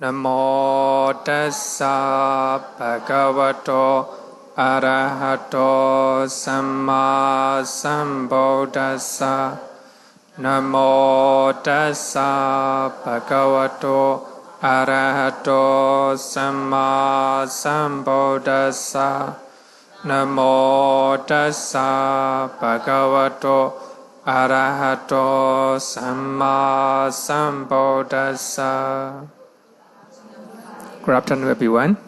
Namo tassa bhagavato arahato samma sambuddhassa. Namo tassa bhagavato arahato samma sambuddhassa. Namo tassa bhagavato arahato samma sambuddhassa. Good afternoon, everyone.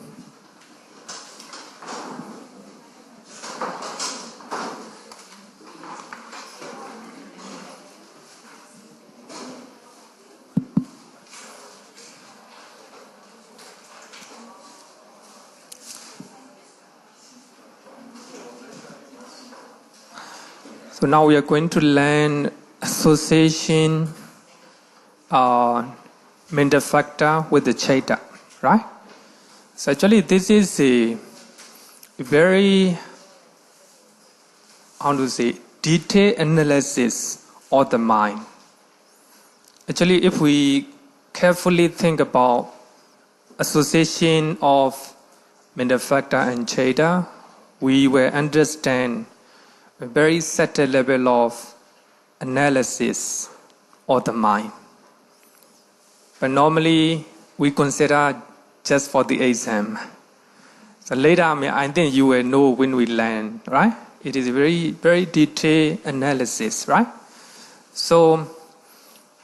So now we are going to learn association mental factor with the Cheta, right? So actually this is a very, detailed analysis of the mind. Actually, if we carefully think about association of mental factor and Cheta, we will understand a very subtle level of analysis of the mind. But normally we consider just for the exam. So later, I think you will know when we learn, right? It is a very, very detailed analysis, right? So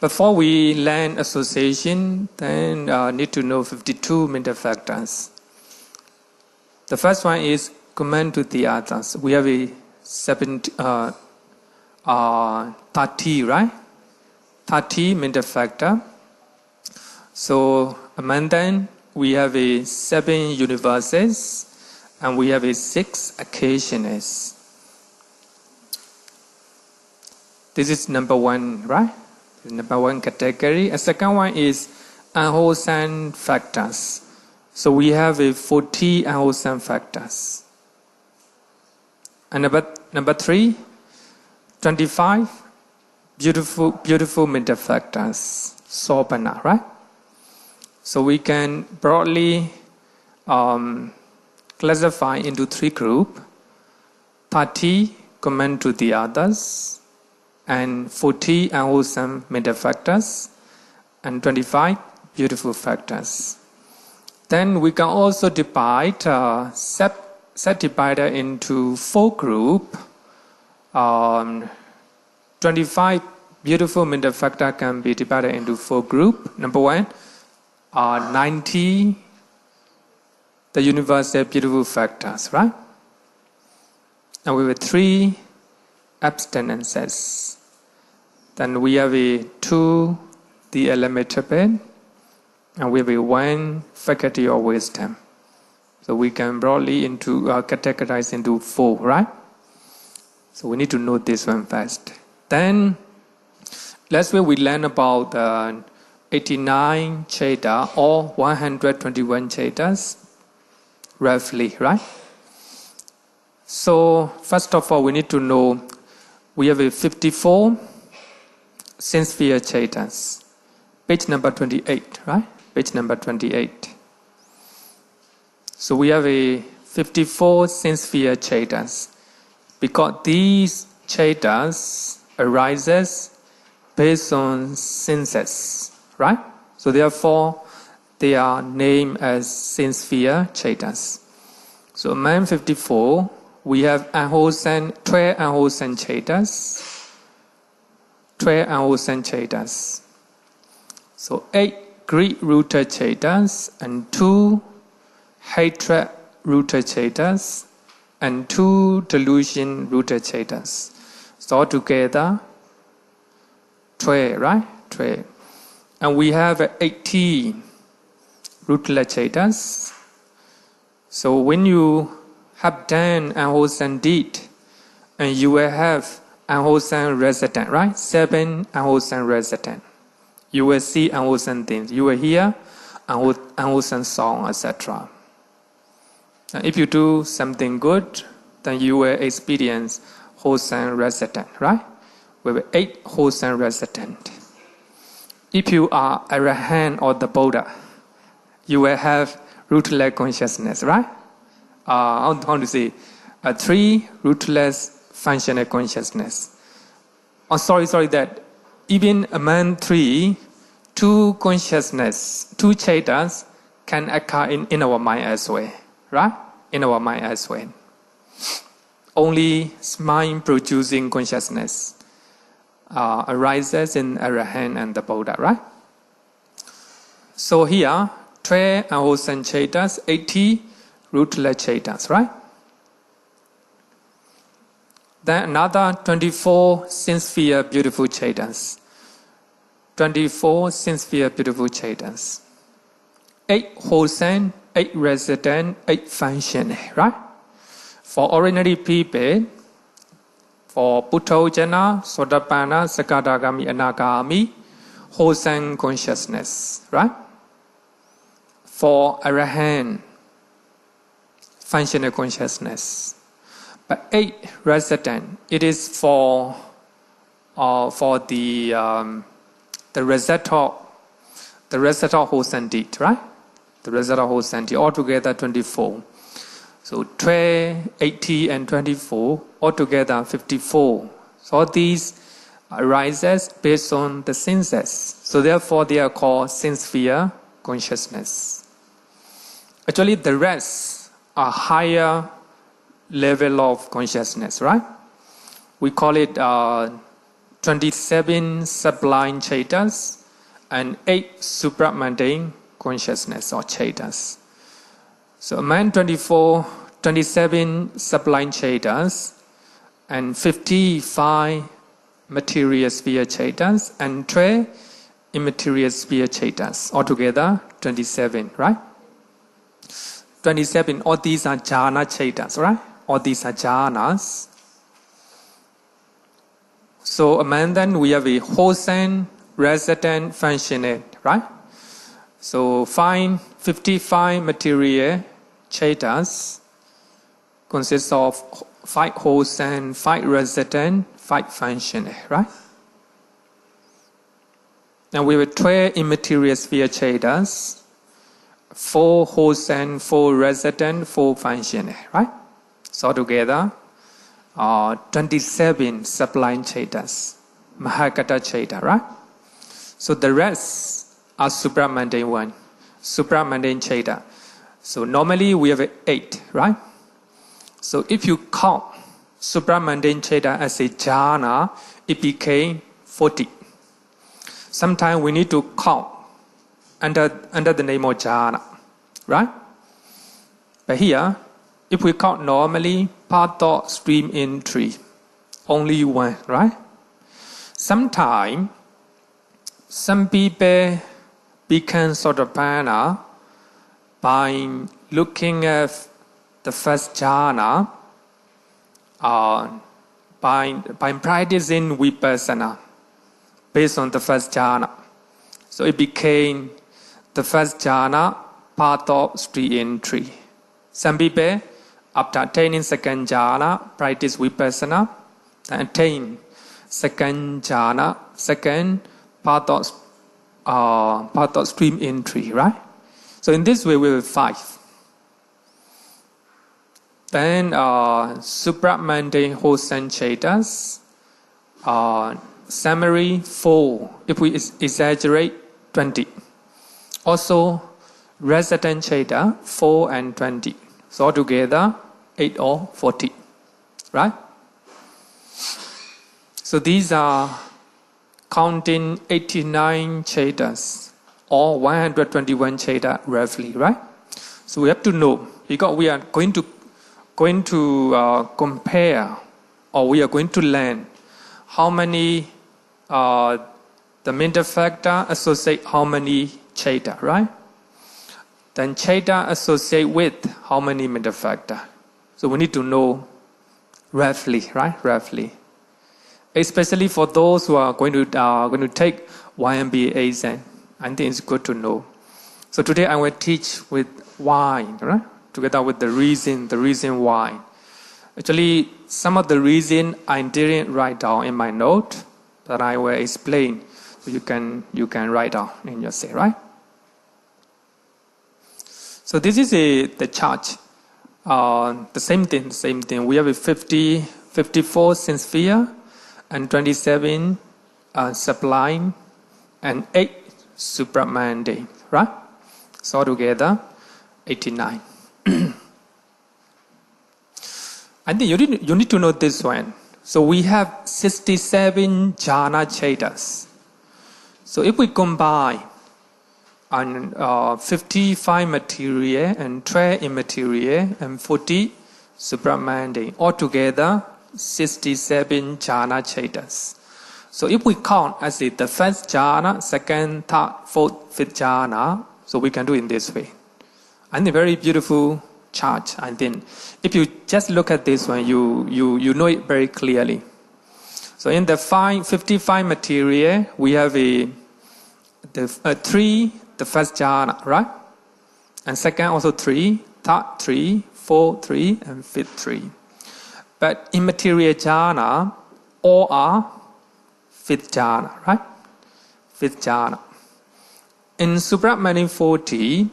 before we learn association, then need to know 52 mental factors. The first one is command to the others. We have a 30, right? 30 mental factor. So among them, we have a 7 universes and we have a 6 occasions. This is number one, right? Number one category. A second one is unwholesome factors. So we have a 40 unwholesome factors. And number 3, 25 beautiful mental factors, sopana, right? So we can broadly classify into 3 groups: 30 command to the others, and 40 unwholesome mental factors, and 25 beautiful factors. Then we can also divide subdivided into 4 groups. 25 beautiful mental factor can be divided into 4 groups. Number 1, 90 the universal beautiful factors, right? And we have 3 abstinences. Then we have 2 the elementary, and we have 1 faculty of wisdom. So we can broadly categorize into 4, right? So we need to know this one first. Then last week we learned about 89 Cheta or 121 Chetas, roughly, right? So first of all, we need to know we have 54 sense sphere Chetas. Page number 28, right? Page number 28. So we have 54 sense sphere Chetas, because these Chetas arises based on senses, right? So therefore, they are named as sense sphere Chetas. So among 54, we have 12 unwholesome Chetas. 12 unwholesome Chetas. So 8 greed-rooted Chetas and 2 hatred-rooted Chetas and 2 delusion-rooted Chetas. So altogether, 12, right? 12. And we have 18 rootless Chetas. So when you have done unwholesome deed, and you will have unwholesome resident, right? 7 unwholesome resident. You will see unwholesome things. You will hear unwholesome song, etc. And if you do something good, then you will experience wholesome resident, right? We have 8 wholesome resident. If you are Arahant or the Buddha, you will have rootless consciousness, right? How to say? 3 rootless functional consciousness. Oh, sorry, that even among 3, 2 consciousness, 2 chetas can occur in our mind as well, right? In our mind as well. Only mind-producing consciousness arises in Arahant and the Buddha, right? So here, 12 unwholesome chetas, 80 rootless chetas, right? Then another 24 sincere beautiful chetas. 24 sincere beautiful chetas. 8 wholesome, 8 resident, 8 functional, right? For ordinary people, for Puthojana, Sotapanna, Sakadagami, Anagami, wholesome consciousness, right? For Arahant, functional consciousness. But 8 resident, it is for the recital wholesome deed, right? The recital wholesome deed, altogether 24. So 12, 80, and 24, altogether 54. So these arises based on the senses. So therefore they are called sense-sphere consciousness. Actually, the rest are higher level of consciousness, right? We call it 27 sublime chetas and 8 supramundane consciousness or chetas. So among 27 sublime chetas and 55 material sphere chetas and 12 immaterial sphere chetas. Altogether 27, right? 27, all these are jhana chetas, right? All these are jhanas. So among them we have a wholesome, resident, functional, right? So 55 material chetas consists of 5 wholesome, 5 resident, 5 functional, right? And we have 12 immaterial sphere chetas, 4 wholesome, 4 resident, 4 functional, right? So together, 27 sublime chetas, Mahakata cheta, right? So the rest are supramundane one, supramundane cheta. So normally we have 8, right? So if you count supramundane cheta as a jhana, it became 40. Sometimes we need to count under the name of jhana, right? But here, if we count normally, part thought stream in 3, only 1, right? Sometimes some people become Sotapanna by looking at the first jhana, by practicing vipassana based on the first jhana. So it became the first jhana, part of 3 in 3. Some people, after attaining second jhana, practice vipassana and attain second jhana, second part of stream in 3, right? So in this way we have 5. Then supramundane wholesome chetas, summary 4, if we exaggerate 20. Also resident cheta 4 and 20. So altogether 8 or 40, right? So these are counting 89 chetas or 121 cheta roughly, right? So we have to know, because we are going to compare, or we are going to learn how many the mental factor associate how many cheta, right? Then cheta associate with how many mental factor. So we need to know roughly, right? Roughly. Especially for those who are going to take YMBA exam, I think it's good to know. So today I will teach with why, right? Together with the reason why. Actually, some of the reason I didn't write down in my note, but I will explain. So you can write down in your say, right? So this is the chart. The same thing. We have a 54 sincere, and 27 sublime, and 8 supramundane, right? So altogether, 89. I think you need to know this one. So we have 67 jhana chetas. So if we combine 55 material and 12 immaterial and 40 supramundane, altogether 67 jhana chetas. So if we count as the first jhana, second, third, fourth, fifth jhana, so we can do it in this way. And a very beautiful chart. And then if you just look at this one, you know it very clearly. So in the 55 material, we have the 3, the first jhana, right? And second also 3, third 3, fourth 3, and fifth 3. But in material jhana, all are fifth jhana, right? Fifth jhana. In supramundane 40,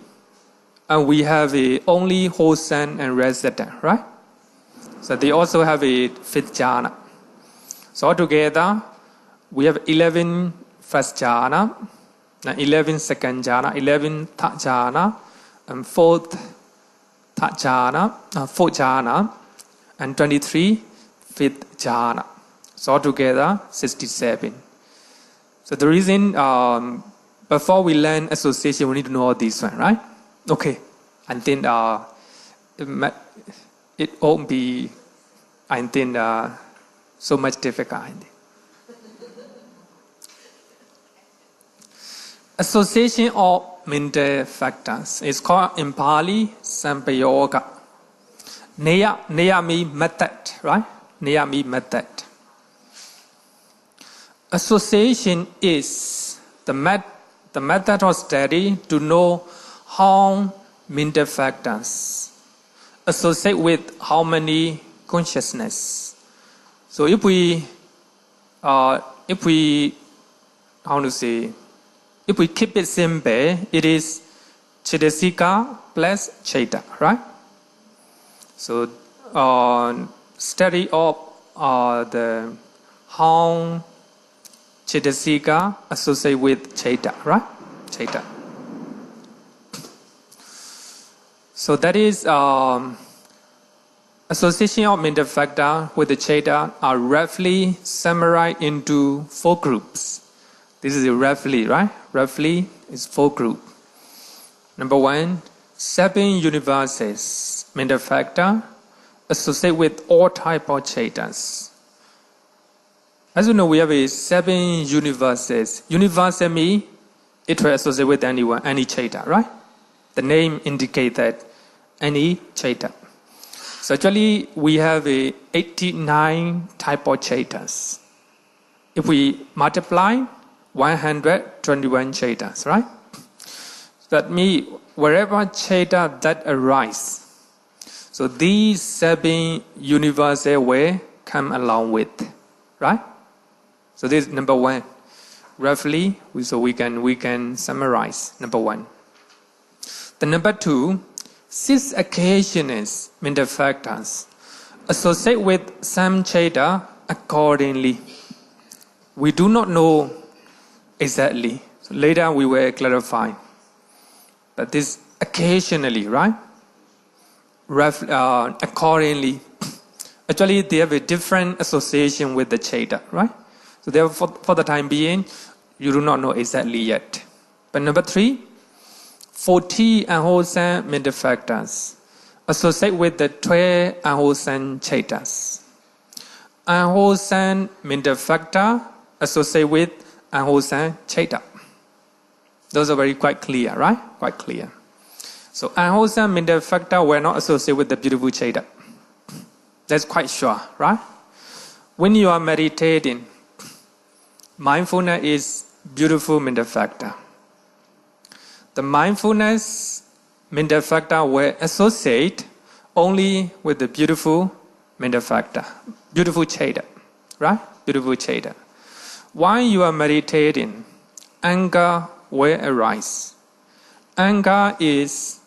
we have only wholesome and resident, right? So they also have a fifth jhana. So altogether, we have 11 first jhana, 11 second jhana, 11 third jhana, and fourth jhana, and 23 fifth jhana. So altogether, 67. So the reason, before we learn association, we need to know all these one, right? Okay. And then it won't be, I think, so much difficult. Association of mental factors is called in Pali Sampayoga-naya means method, right? Naya means method. Association is the method of study to know how mental factors associate with how many consciousness. So if we keep it simple, it is Cetasika plus Cheta, right? So study of the how Cetasika associate with Cheta, right? Cheta. So that is association of mental factor with the Cheta are roughly summarized into 4 groups. This is roughly, right? Roughly is 4 groups. Number 1, 7 universes mental factor associate with all type of Chetas. As you know, we have 7 universes. Universe means it will associate with anyone, any Cheta, right? The name indicates that any Cheta. So actually, we have 89 type of Chetas. If we multiply, 121 Chetas, right? That means wherever Cheta that arise, so these 7 universes will come along with, right? So this is number 1. Roughly, so we can summarize number 1. The number 2, 6 occasions mental factors associate with some Cheta accordingly. We do not know exactly. So later we will clarify. But this occasionally, right? Accordingly. Actually, they have a different association with the Cheta, right? So therefore, for the time being, you do not know exactly yet. But number 3, 14 unwholesome mental factors associate with the 12 unwholesome Chetas. Unwholesome mental factor associate with unwholesome Cheta. Those are very quite clear, right? Quite clear. So unwholesome mental factor will not associate with the beautiful Cheta. That's quite sure, right? When you are meditating, mindfulness is beautiful mental factor. The mindfulness mental factor will associate only with the beautiful mental factor, beautiful Cheta, right? Beautiful Cheta. While you are meditating, anger will arise. Anger is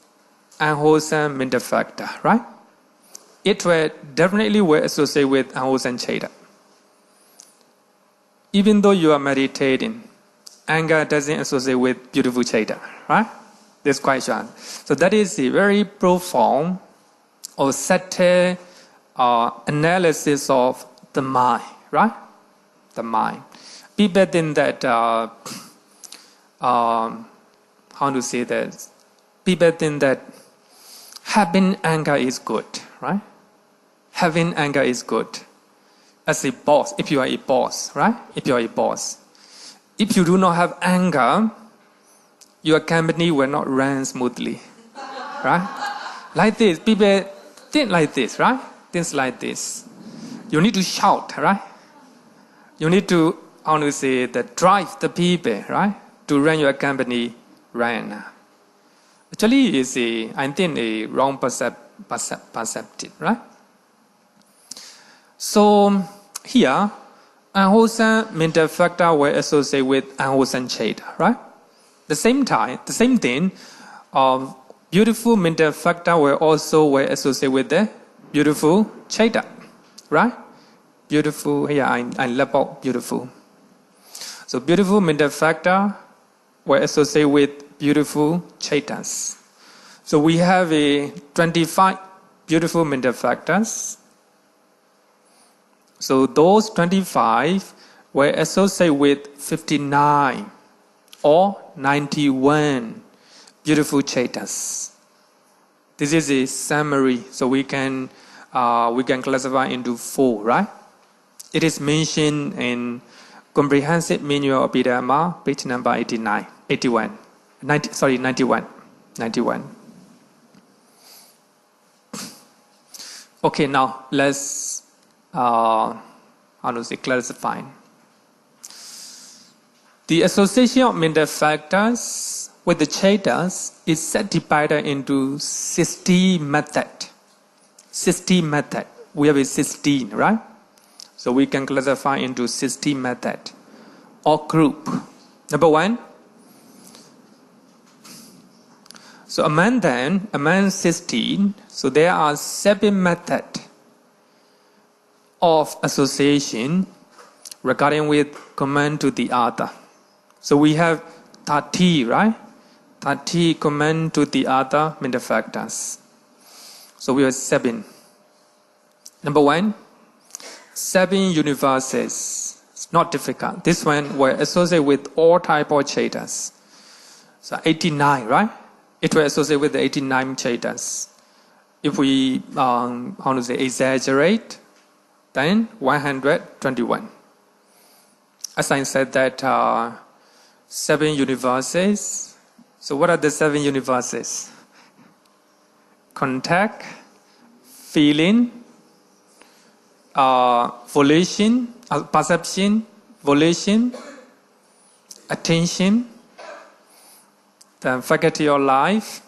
unwholesome mental factor, right? It will definitely associate with unwholesome citta. Even though you are meditating, anger doesn't associate with beautiful citta, right? This question. So that is a very profound or subtle analysis of the mind, right? The mind. People think that, how to say that? People think that having anger is good, right? Having anger is good. As a boss, if you are a boss, right? If you are a boss. If you do not have anger, your company will not run smoothly, right? Like this, people think like this, right? Things like this. You need to shout, right? You need to, how to say, that drive the people, right? To run your company right. Actually, it's I think a wrong perceptive, right? So here, unwholesome mental factor will associate with unwholesome citta, right? The same thing, beautiful mental factor will associate with the beautiful citta, right? Beautiful, here I left out beautiful. So beautiful mental factor will associate with beautiful cittas. So we have 25 beautiful mental factors. So those 25 will associate with 59 or 91 beautiful cittas. This is a summary, so we can classify into 4, right? It is mentioned in Comprehensive Manual of Abhidhamma, page number 91. Okay, now let's classify. The association of mental factors with the cittas is subdivided into 60 methods. 60 methods. We have a 16, right? So we can classify into 60 methods or group. Number 1. So among 16, so there are 7 methods of association regarding with command to the other. So we have 30, right? 30 command to the other mental factors. So we have 7. Number 1, 7 universes. It's not difficult. This one will associate with all type of cittas. So 89, right? It will associate with the 89 cittas. If we exaggerate, then 121. As I said that 7 universes. So what are the 7 universes? Contact, feeling, volition, perception, volition, attention, the faculty of life.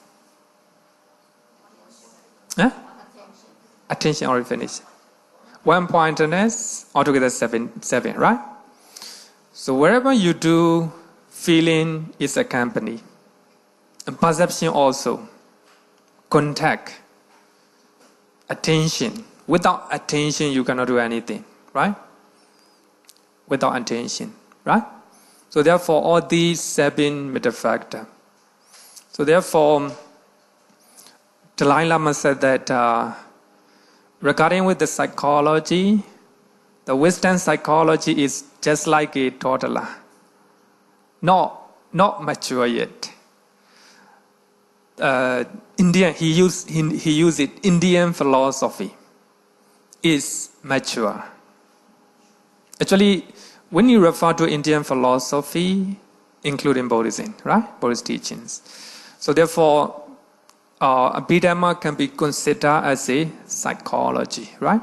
Attention already finished. One-pointedness, altogether 7, right? So wherever you do, feeling is accompanied. And perception also. Contact. Attention. Without attention, you cannot do anything, right? Without attention, right? So therefore, all these 7 mental factors. So therefore, Dalai Lama said that regarding with the psychology, the Western psychology is just like a toddler, not mature yet. He used it. Indian philosophy is mature. Actually, when you refer to Indian philosophy, including Buddhism, right? Buddhist teachings. So therefore, Abhidhamma can be considered as a psychology, right?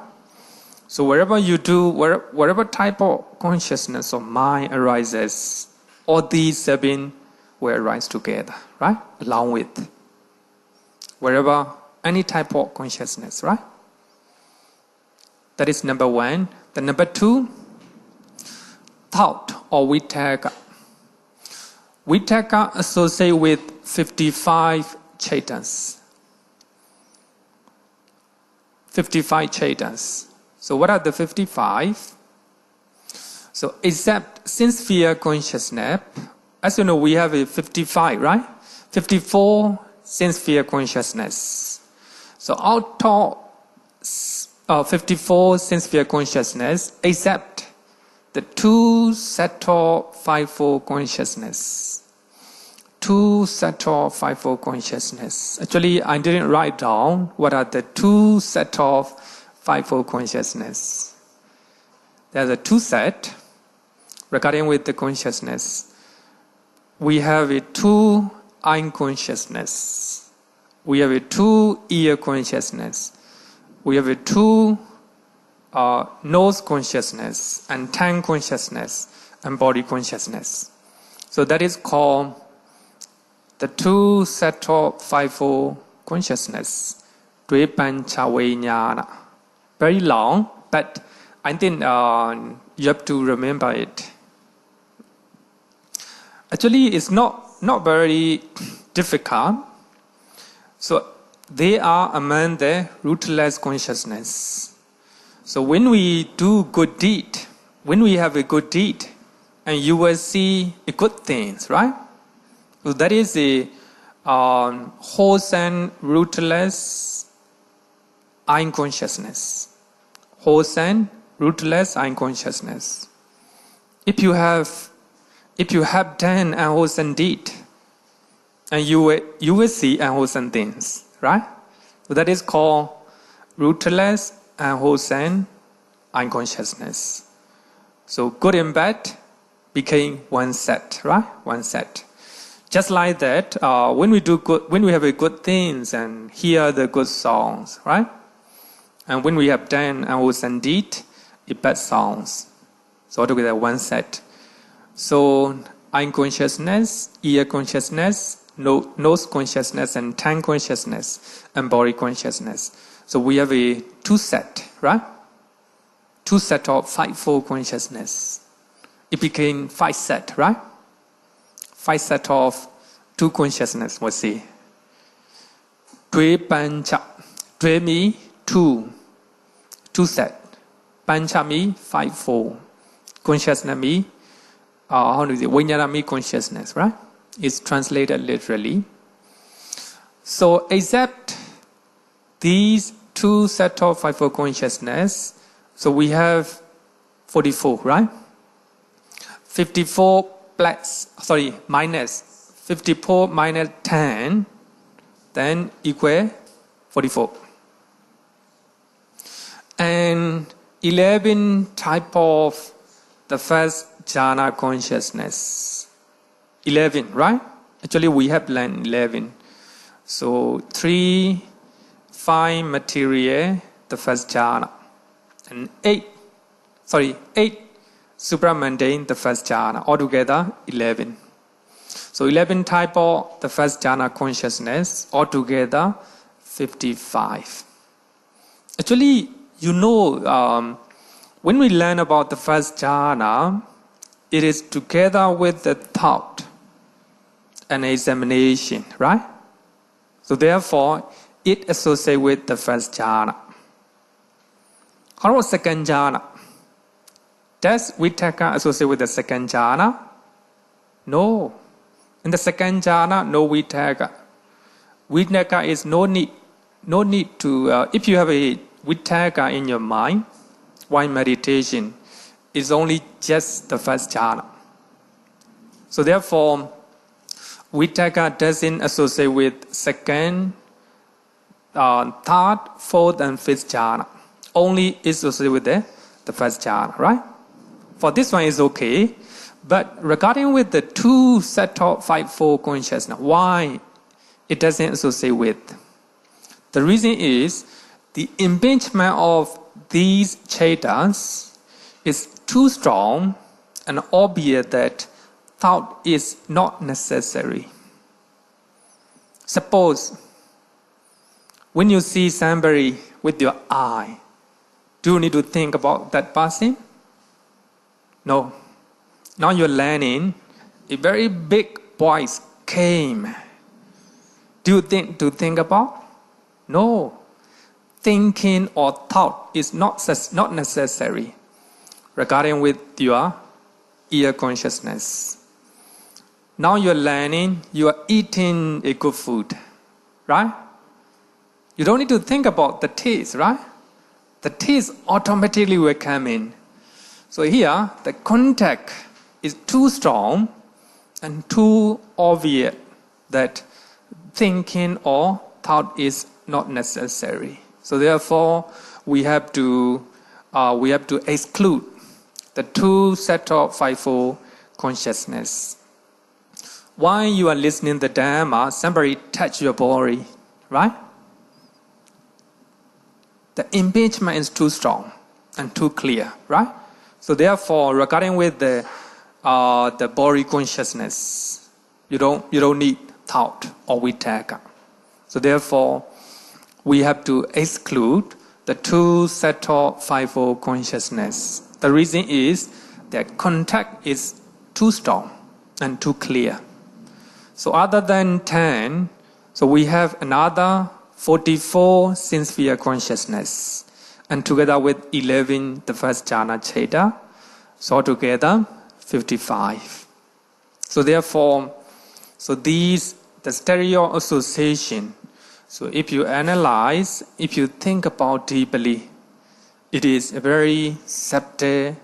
So wherever you do, whatever type of consciousness or mind arises, all these 7 will arise together, right? Along with wherever any type of consciousness, right? That is number 1. The number 2, thought or vitakka. Vitakka associate with 55 cittas. 55 chetas. So what are the 55? So except sin-sphere consciousness, as you know, we have a 55, right? 54 sin-sphere consciousness. So out of 54 sin-sphere consciousness, except the 2 Sattva 5-4 consciousness. 2 Sattva 5-4 consciousness. Actually, I didn't write down what are the 2 Sattva 5-4 consciousness. There's a 2 set regarding with the consciousness. We have a 2 eye consciousness. We have a 2 ear consciousness. We have a 2 nose consciousness and tongue consciousness and body consciousness. So that is called the 2 Sattva 5-4 consciousness. Very long, but I think you have to remember it. Actually, it's not very difficult. So they are among the rootless consciousness. So when we do good deed, when we have a good deed, and you will see a good things, right? So that is a wholesome, rootless eye consciousness. Wholesome, rootless eye consciousness. If you have done unwholesome deed, and you will see unwholesome things, right? So that is called rootless and wholesome eye consciousness. So good and bad became one set, right? One set. Just like that, when we have a good things and hear the good songs, right? And when we have done unwholesome deed, a bad songs. So altogether one set. So eye consciousness, ear consciousness, nose consciousness, and tongue consciousness, and body consciousness. So we have a 2 set, right? 2 set of 5-4 consciousness. It became 5 set, right? 5 set of 2 consciousness, we'll see. Dwe pancha. Dwe means 2. 2 set. Pancha means 5-4. Consciousness means Vijnana consciousness, right? It's translated literally. So except these 2 sets of 5-4 consciousness, so we have 44, right? 54 minus 54 minus 10, then equal 44. And 11 type of the first jhana consciousness. 11, right? Actually, we have learned 11. So 3 fine material, the first jhana, and 8 supramundane, the first jhana. Altogether 11. So 11 type of the first jhana consciousness. Altogether 55. Actually, you know, when we learn about the first jhana, it is together with the thought and examination, right? So therefore, it associates with the first jhana. How about second jhana? Does Vitakka associate with the second jhana? No. In the second jhana, no Vitakka. Vitakka is no need to, if you have a Vitakka in your mind, while meditation, is only just the first jhana. So therefore, Vitakka doesn't associate with second, third, fourth, and fifth jhana. Only is associated with the first jhana, right? For this one is okay. But regarding with the 2 set of 5-4 consciousness, why it doesn't associate with? The reason is the impingement of these chetas is too strong, and obvious that thought is not necessary. Suppose when you see somebody with your eye, do you need to think about that person? No. Now you're learning, a very big voice came. Do you think about? No. thinking or thought is not necessary regarding with your ear consciousness. Now you're learning, you are eating a good food, right? You don't need to think about the taste, right? The taste automatically will come in. So here, the contact is too strong and too obvious that thinking or thought is not necessary. So therefore, we have to exclude the two set of fivefold consciousness. While you are listening to the Dhamma, somebody touch your body, right? The impingement is too strong and too clear, right? So therefore, regarding with the body consciousness, you don't need thought or vitakka. So therefore, we have to exclude the two set of fivefold consciousness. The reason is that contact is too strong and too clear. So other than 10, so we have another 44 sense-sphere consciousness, and together with 11, the first jhana cheta, so together 55. So therefore, the stereo association. So if you analyze, if you think about deeply, it is a very subtle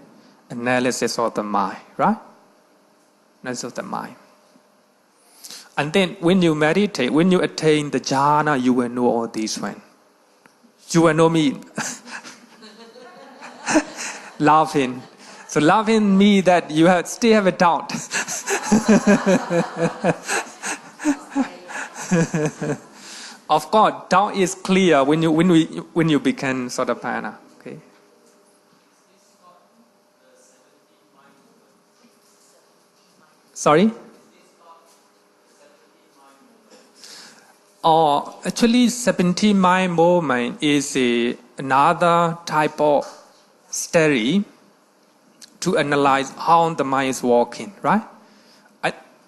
analysis of the mind, right? Analysis of the mind. And then when you meditate, when you attain the jhana, you will know all these one. You will know me. Laughing. So laughing means that you still have a doubt. Of course, doubt is clear when you become Sotapanna. Okay. Sorry? Actually, 17 mind movement is another type of study to analyze how the mind is working, right?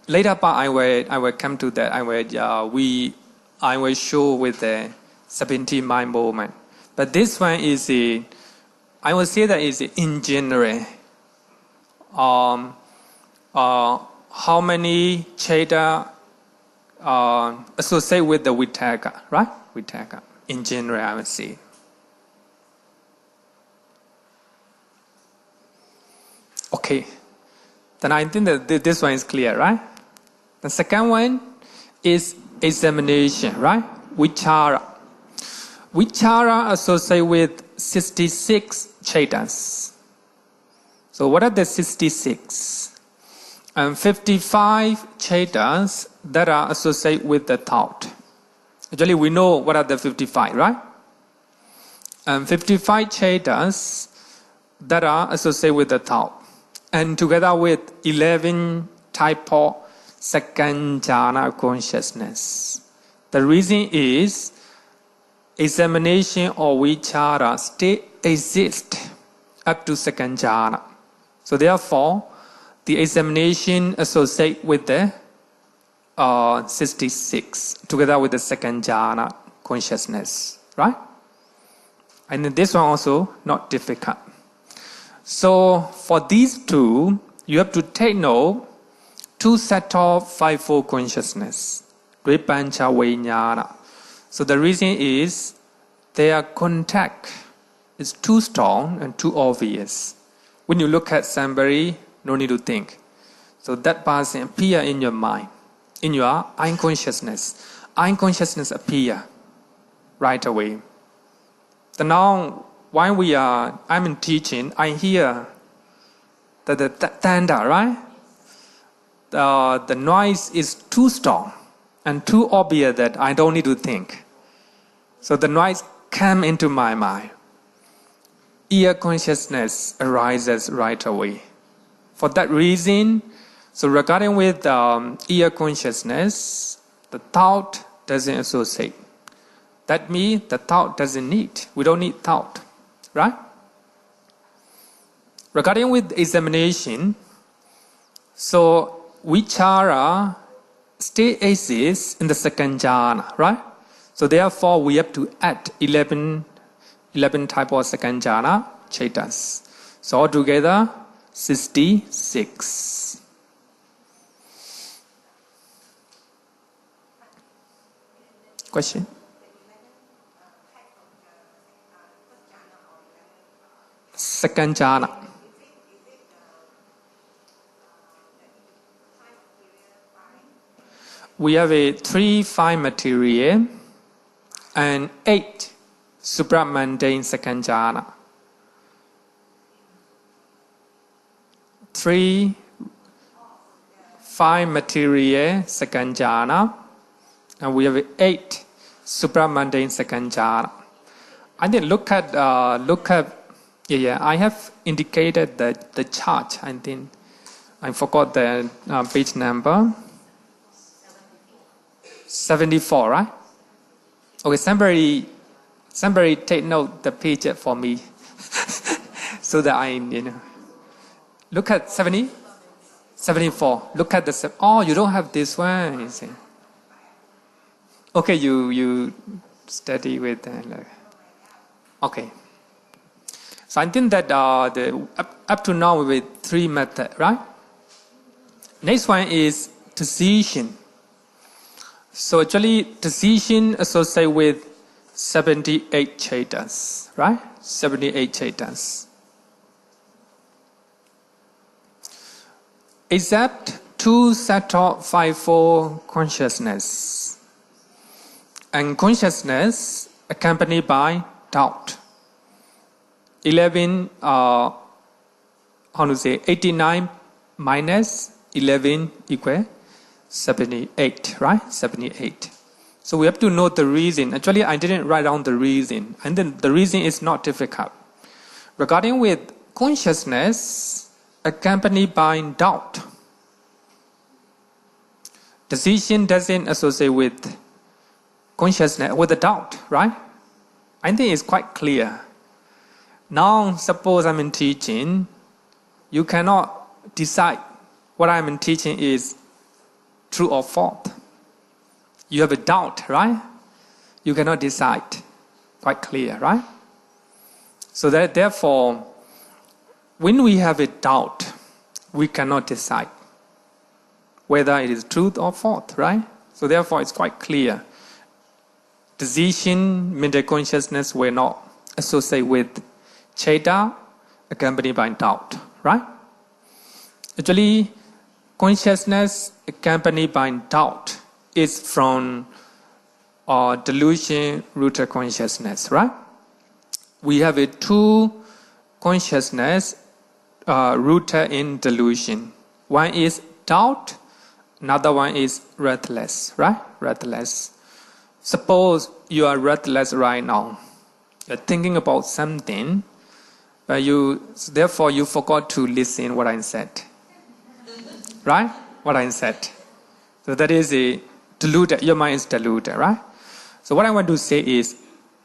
Later part, I will come to that. I will show with the 17 mind movement. But this one is I will say that is in general. How many cheta associate with the vitakka, right? Vitakka. In general, I would say. Okay. Then I think that this one is clear, right? The second one is examination, right? Vichara. Vichara associate with 66 chetas. So what are the 66? And 55 chetas that are associated with the thought. Actually, we know what are the 55, right? And 55 chetas that are associated with the thought. And together with 11 type of second jhana consciousness. The reason is examination or vichara still exists up to second jhana. So therefore, the examination associated with the 66 together with the second jhana consciousness, right? And then this one also not difficult. So for these two, you have to take note, two set of fivefold consciousness, Vipancha Vijnana. So the reason is their contact is too strong and too obvious. When you look at somebody, no need to think. So that person appear in your mind, in your unconsciousness. Unconsciousness appear right away. So now, while I'm in teaching, I hear the thunder, right? The noise is too strong and too obvious that I don't need to think. So the noise comes into my mind. Ear consciousness arises right away. For that reason, so regarding with ear consciousness, the thought doesn't associate. That means the thought doesn't need. We don't need thought, right? Regarding with examination, so vichara still exists in the second jhana, right? So therefore, we have to add 11 11 type of second jhana, chetas. So altogether, 66. Question? Second jhana. We have a 3 fine material and 8 supramundane second jhana. 3 fine material second jhana, and we have 8 supramundane second jhana. I think look at I have indicated the chart. I think I forgot the page number. 74, right? Okay, somebody take note the page for me, so that I look at 70, 74. Look at the you don't have this one. You see? Okay, you study with okay. So I think that up to now with 3 methods, right? Next one is decision. So actually, decision associated with 78 chetas, right? 78 chetas. Except 2 Sattva 5-4 consciousness. And consciousness accompanied by doubt. 89 minus 11 equal 78, right? 78. So we have to know the reason. Actually, I didn't write down the reason. And then the reason is not difficult. Regarding with consciousness accompanied by doubt. Decision doesn't associate with consciousness, with the doubt, right? I think it's quite clear. Now, suppose I'm in teaching, you cannot decide what I'm in teaching is true or false. You have a doubt, right? You cannot decide. Quite clear, right? So that therefore, when we have a doubt, we cannot decide whether it is truth or false, right? So therefore, it's quite clear. Decision, mental consciousness were not associated with cheta accompanied by doubt, right? Actually, consciousness accompanied by doubt is from delusion-rooted consciousness, right? We have a 2 consciousness rooted in delusion. One is doubt, another one is restless, right? Restless. Suppose you are restless right now. You're thinking about something, but therefore you forgot to listen what I said. Right? What I said. So that is a deluded. Your mind is deluded, right? So what I want to say is,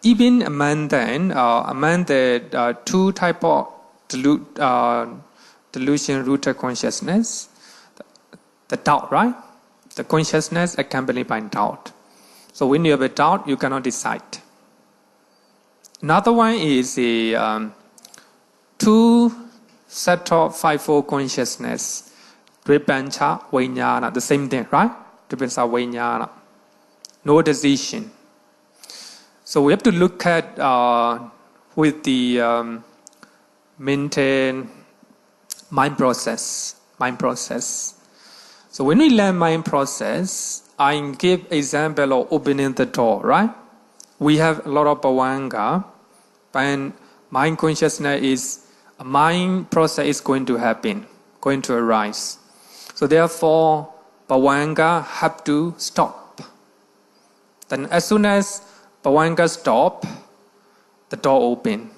even among the 2 type of delusion-rooted consciousness, the doubt, right? The consciousness accompanied by doubt. So when you have a doubt, you cannot decide. Another one is a 2 Sattva 5-4 consciousness. Vipancha, Vijnana, the same thing, right? Vipancha, Vijnana. No decision. So we have to look at with the maintain mind process. So when we learn mind process, I give example of opening the door, right? We have a lot of bhavanga, and mind consciousness is a mind process is going to happen, going to arise. So therefore, bhavanga have to stop. Then as soon as bhavanga stop, the door open.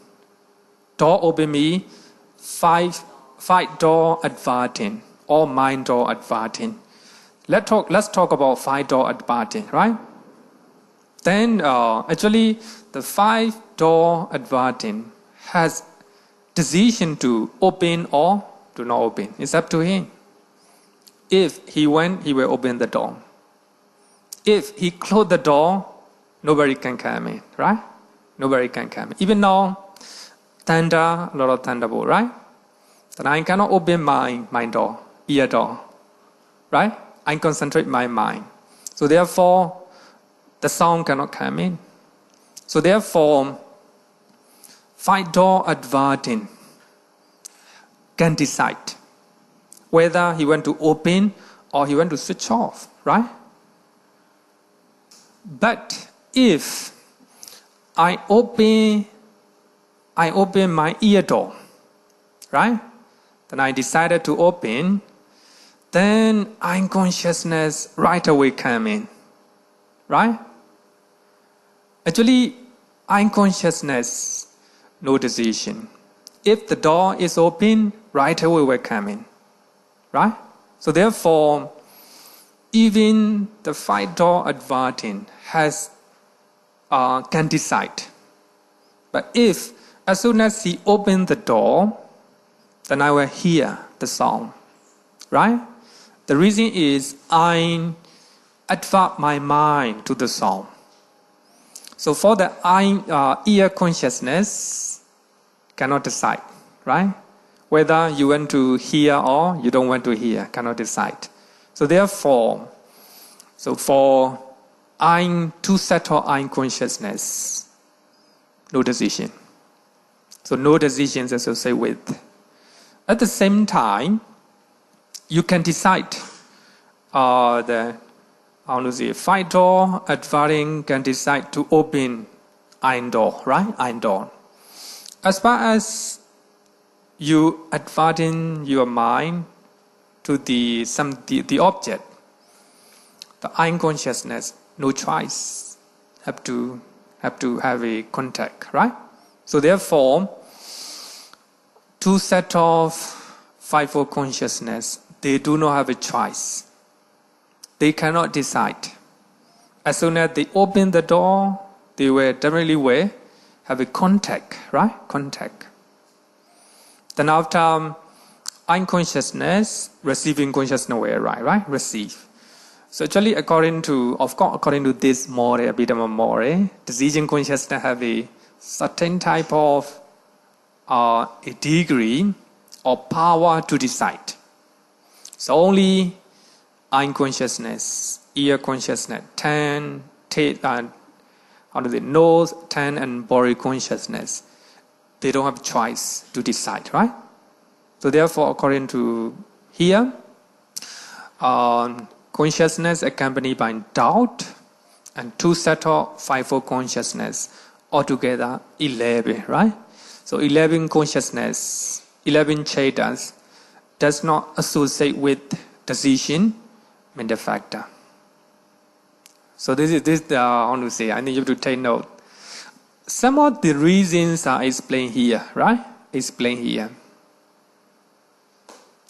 Door open means 5 door adverting or mind door adverting. Let's talk about 5 door adverting, right? Then actually the 5 door adverting has decision to open or to not open. It's up to him. If he went, he will open the door. If he closed the door, nobody can come in, right? Nobody can come in. Even now, thunder, a lot of thunderbolt, right? Then I cannot open my door, ear door, right? I concentrate my mind. So therefore, the sound cannot come in. So therefore, five-door adverting can decide whether he want to open or he want to switch off, right? But if I open my ear door, right? Then I decided to open, then unconsciousness right away come in, right? Actually, unconsciousness, no decision. If the door is open, right away will come in, right? So therefore, even the five-door adverting can decide. But if, as soon as he opens the door, then I will hear the sound, right? The reason is I advert my mind to the sound. So for the ear consciousness, cannot decide, right? Whether you want to hear or you don't want to hear, cannot decide. So therefore, for to settle consciousness, no decision. So no decisions associated with. At the same time, you can decide five-door adverting can decide to open iron door, right? Iron door. As far as you adverting your mind to the object, the unconsciousness, no choice, have to have a contact, right? So therefore, to set off five-fold consciousness, they do not have a choice. They cannot decide. As soon as they open the door, they will definitely have a contact, right? Contact. Then after unconsciousness, receiving consciousness will arise, right? Receive. So actually, according to this model, Abhidhamma model, decision consciousness have a certain type of a degree or power to decide. So only unconsciousness, ear consciousness, nose, tongue, and body consciousness, they don't have choice to decide, right? So therefore, according to here, consciousness accompanied by doubt and two settle five-fold consciousness, altogether 11, right? So 11 consciousness, 11 chetas does not associate with decision, mental factor. So this I want to say, I need you to take note. Some of the reasons are explained here, right? Explained here.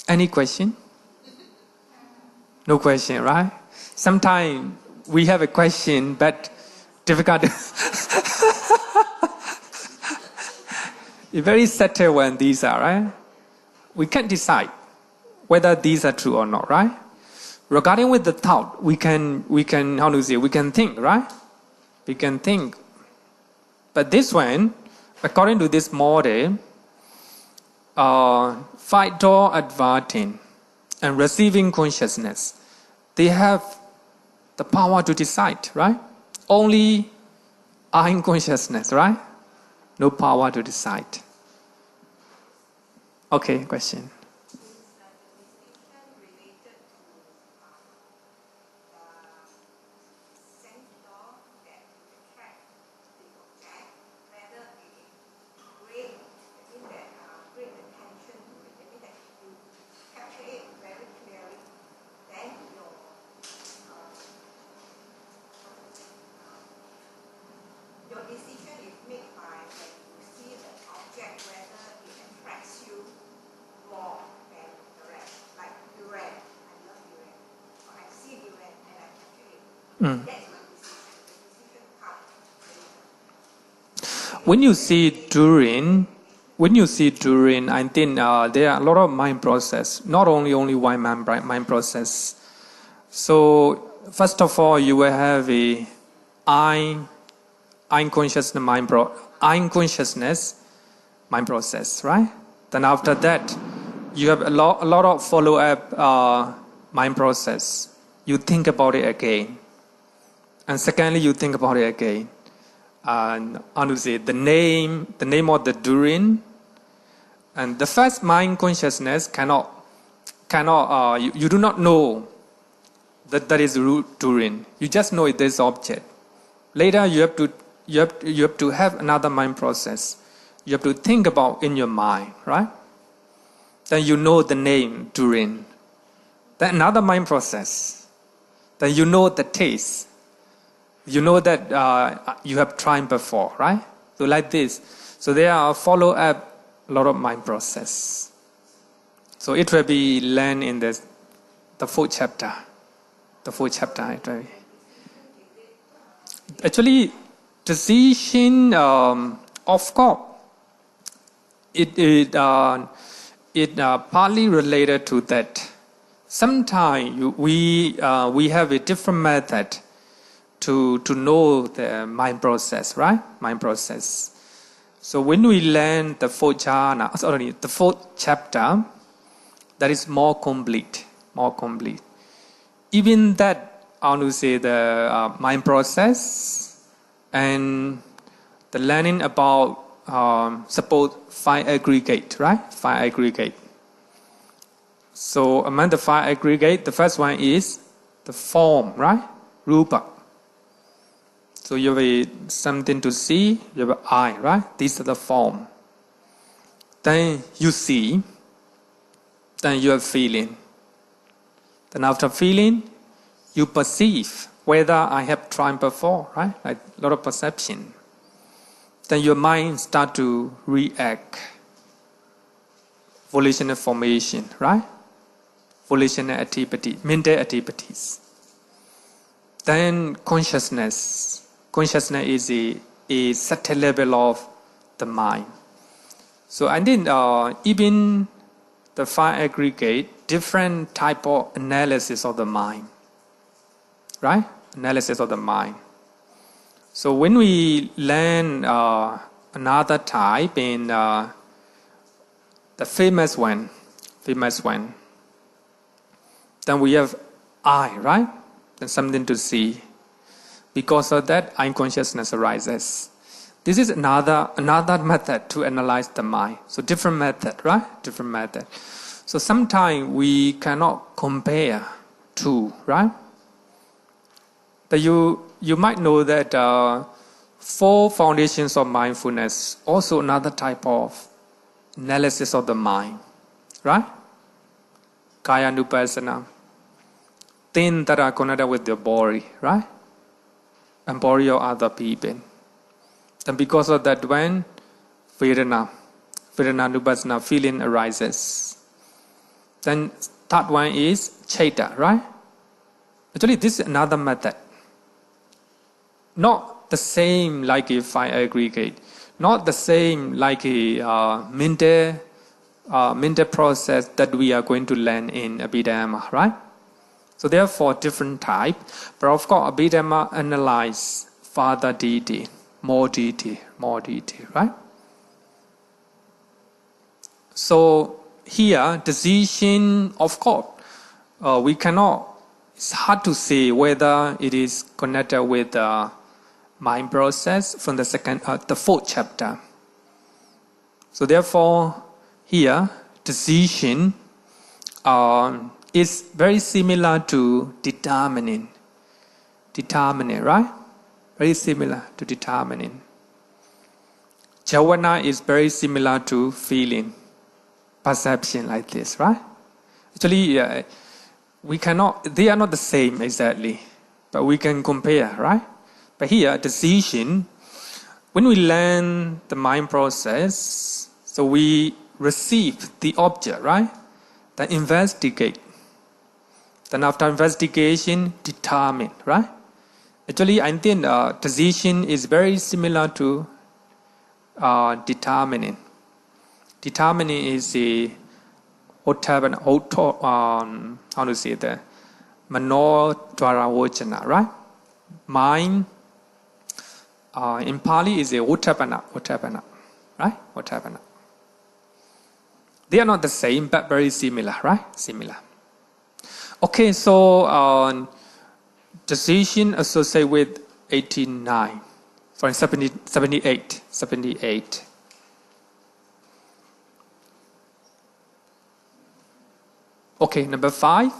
Any question? No question, right? Sometimes we have a question, but difficult. It's very subtle when these are, right? We can't decide whether these are true or not, right? Regarding with the thought, we can think, right? We can think. But this one, according to this model, five-door adverting and receiving consciousness, they have the power to decide, right? Only unconsciousness, right? No power to decide. Okay, question. When you see during, I think there are a lot of mind process. Not only one mind process. So first of all, you will have a unconsciousness mind process, right? Then after that, you have a lot of follow-up mind process. You think about it again. And secondly, you think about it again. And the name of the Durin. And the first mind consciousness you do not know that is root Durin. You just know it is object. Later, you have to have another mind process. You have to think about in your mind, right? Then you know the name Durin. Then another mind process. Then you know the taste. You know that you have tried before, right? So like this. So there are follow-up a lot of mind process. So it will be learned in the fourth chapter. The fourth chapter. It will be. Actually, decision, of course, it partly related to that. Sometimes we have a different method to know the mind process, right? Mind process. So when we learn the fourth chapter, that is more complete. Even that, I want to say the mind process and the learning about suppose 5 aggregate, right? 5 aggregate. So among the 5 aggregate, the first one is the form, right? Rupa. So you have something to see, you have an eye, right? These are the form. Then you see, then you have feeling. Then after feeling, you perceive whether I have tried before, right? Like a lot of perception. Then your mind start to react. Volitional formation, right? Volitional activity, mental activities. Then consciousness. Consciousness is a subtle level of the mind. So and then even the 5 aggregate, different type of analysis of the mind. Right? Analysis of the mind. So when we learn another type in the famous one, then we have eye, right? Then something to see. Because of that, unconsciousness arises. This is another method to analyze the mind. So different method, right? Different method. So sometimes we cannot compare two, right? But you might know that 4 foundations of mindfulness, also another type of analysis of the mind, right? Kaya Nupassana, things that are connected with your body, right? And body of other people. And because of that, when Vedana Nupassana, feeling arises. Then third one is Chaita, right? Actually, this is another method. Not the same like a 5 aggregate. Not the same like a mental process that we are going to learn in Abhidhamma, right? So therefore, different type. But of course, Abhidhamma analyze further detail, more detail, right? So here, decision, of course, we cannot. It's hard to say whether it is connected with the mind process from the fourth chapter. So therefore, here, decision is very similar to determining, right? Very similar to determining. Jhana is very similar to feeling, perception like this, right? Actually, they are not the same exactly, but we can compare, right? But here, decision, when we learn the mind process, so we receive the object, right? Then investigate. Then after investigation, determine, right? Actually, I think decision is very similar to determining. Determining is a how to say that? Mano dvara vojana, right? Mind In Pali is a Uttapana, right? Uttapana. They are not the same, but very similar, right? Similar. Okay, so decision associated with 89. Sorry, 78. Okay, number 5.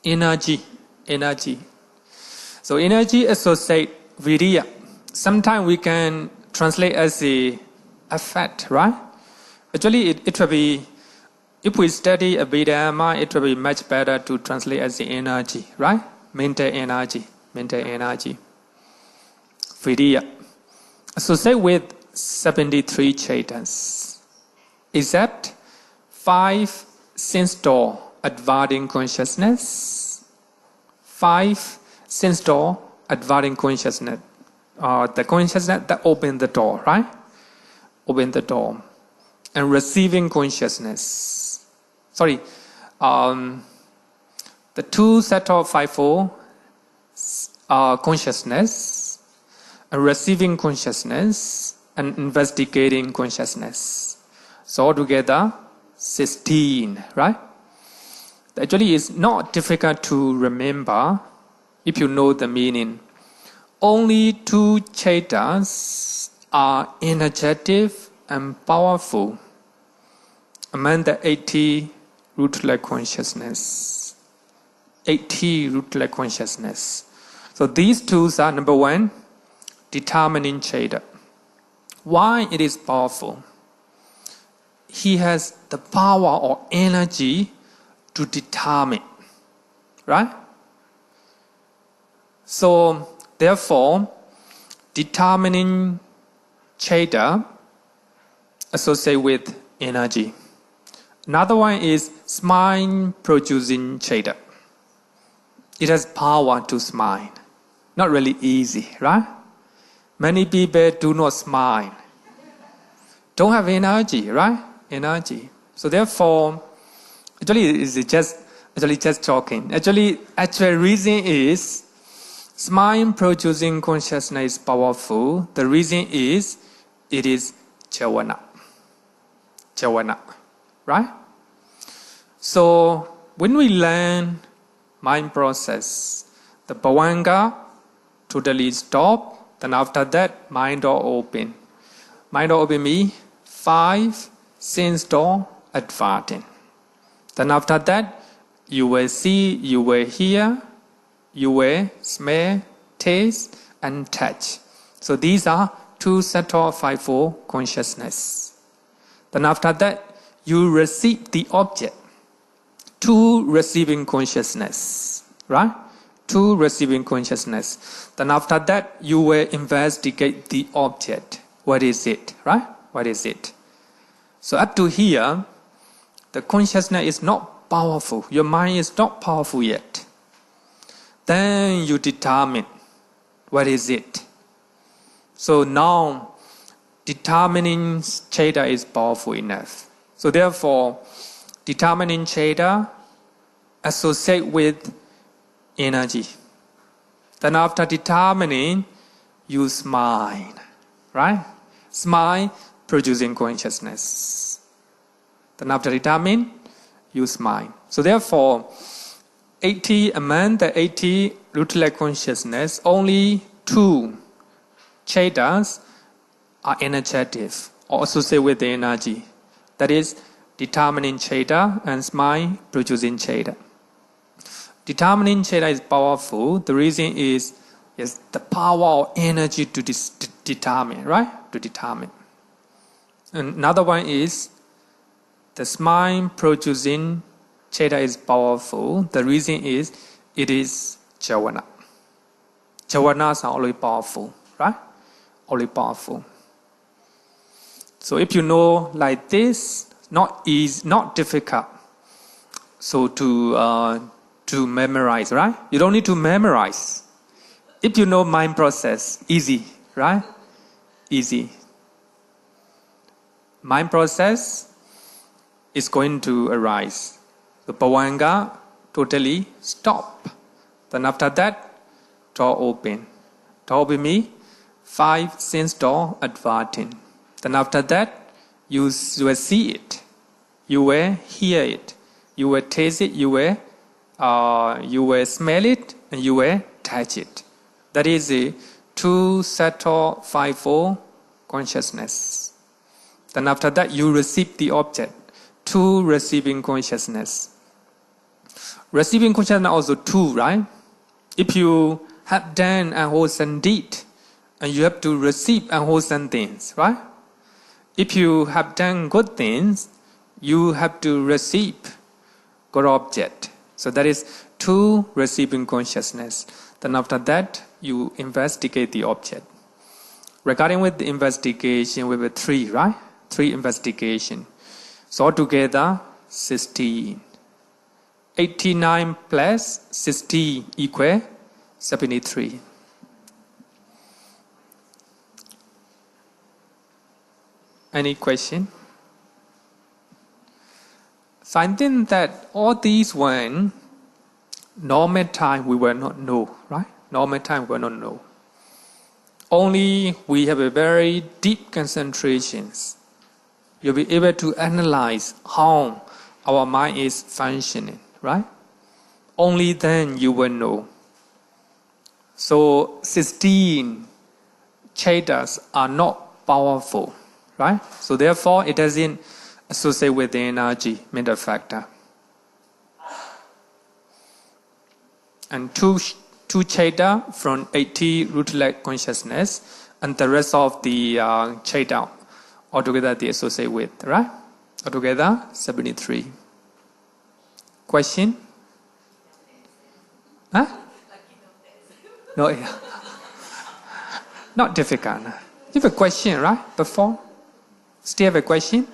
Energy. So energy associate viriya. Sometimes we can translate as a effect, right? Actually, it will be, if we study Abhidhamma, it will be much better to translate as the energy, right? Mental energy. Viriya. Associate with 73 chaitans, except 5 sense door adverting consciousness. 5 sense door adverting consciousness. The consciousness that open the door, right? Open the door. And receiving consciousness. Sorry. The 2 set of 5-4 consciousness, and receiving consciousness, and investigating consciousness. So altogether, 16, right? Actually, it's not difficult to remember if you know the meaning. Only 2 chaitans are energetic and powerful among the 80 root-like consciousness. 80 root-like consciousness. So these 2 are, number 1, determining chaita. Why it is powerful? He has the power or energy to determine, right? So therefore, determining chaita associated with energy. Another one is smile producing chaita. It has power to smile. Not really easy, right? Many people do not smile. Don't have energy, right? Energy. So therefore, actually it's just talking. Actual reason is smile producing consciousness is powerful. The reason is it is jhana. Right? So when we learn mind process, the bhavanga totally stop. Then after that, mind door open. Mind door open means 5 sense door adverting. Then after that, you will see, you will hear, you will smell, taste, and touch. So these are 2 set of 5-4 consciousness. Then after that, you receive the object. 2 receiving consciousness, right? 2 receiving consciousness. Then after that, you will investigate the object. What is it, right? What is it? So up to here, the consciousness is not powerful. Your mind is not powerful yet. Then you determine what is it. So now, determining chaita is powerful enough. So therefore, determining chaita associate with energy. Then after determining, you smile, right? Smile producing consciousness. Then after determining, you smile. So therefore, 80 among the 80 root-like consciousness, only 2 chaitas are energetic or associated with the energy. That is, determining chaita and smile producing chaita. Determining chaita is powerful. The reason is the power or energy to determine, right? To determine. And another one is the smile producing chaita is powerful. The reason is it is jhana. Jhanas are always powerful, right? Always powerful. So if you know like this, not easy, not difficult. So to memorize, right? You don't need to memorize. If you know mind process, easy, right? Easy. Mind process is going to arise. The bhavanga totally stop. Then after that, door open. Door open means 5 sense door adverting. Then after that, you will see it, you will hear it, you will taste it, you will smell it, and you will touch it. That is a 2 subtle 5-4 consciousness. Then after that, you receive the object, 2 receiving consciousness. Receiving consciousness also 2, right? If you have done unwholesome deed, and you have to receive unwholesome things, right? If you have done good things, you have to receive good object. So that is 2 receiving consciousness. Then after that, you investigate the object. Regarding with the investigation, we have 3, right? 3 investigation. So altogether, 16. 89 plus 60 equal 73. Any question? So I think that all these one, normal time we will not know, right? Normal time we will not know. Only we have a very deep concentrations. You'll be able to analyze how our mind is functioning, right? Only then you will know. So 16 chetas are not powerful, right? So therefore, it doesn't associate with the energy, mental factor. And two cheta from 80 root-like consciousness, and the rest of the cheta altogether they associate with, right? Altogether 73. Question? Huh? No, yeah. Not difficult. You have a question, right? Before? Still have a question?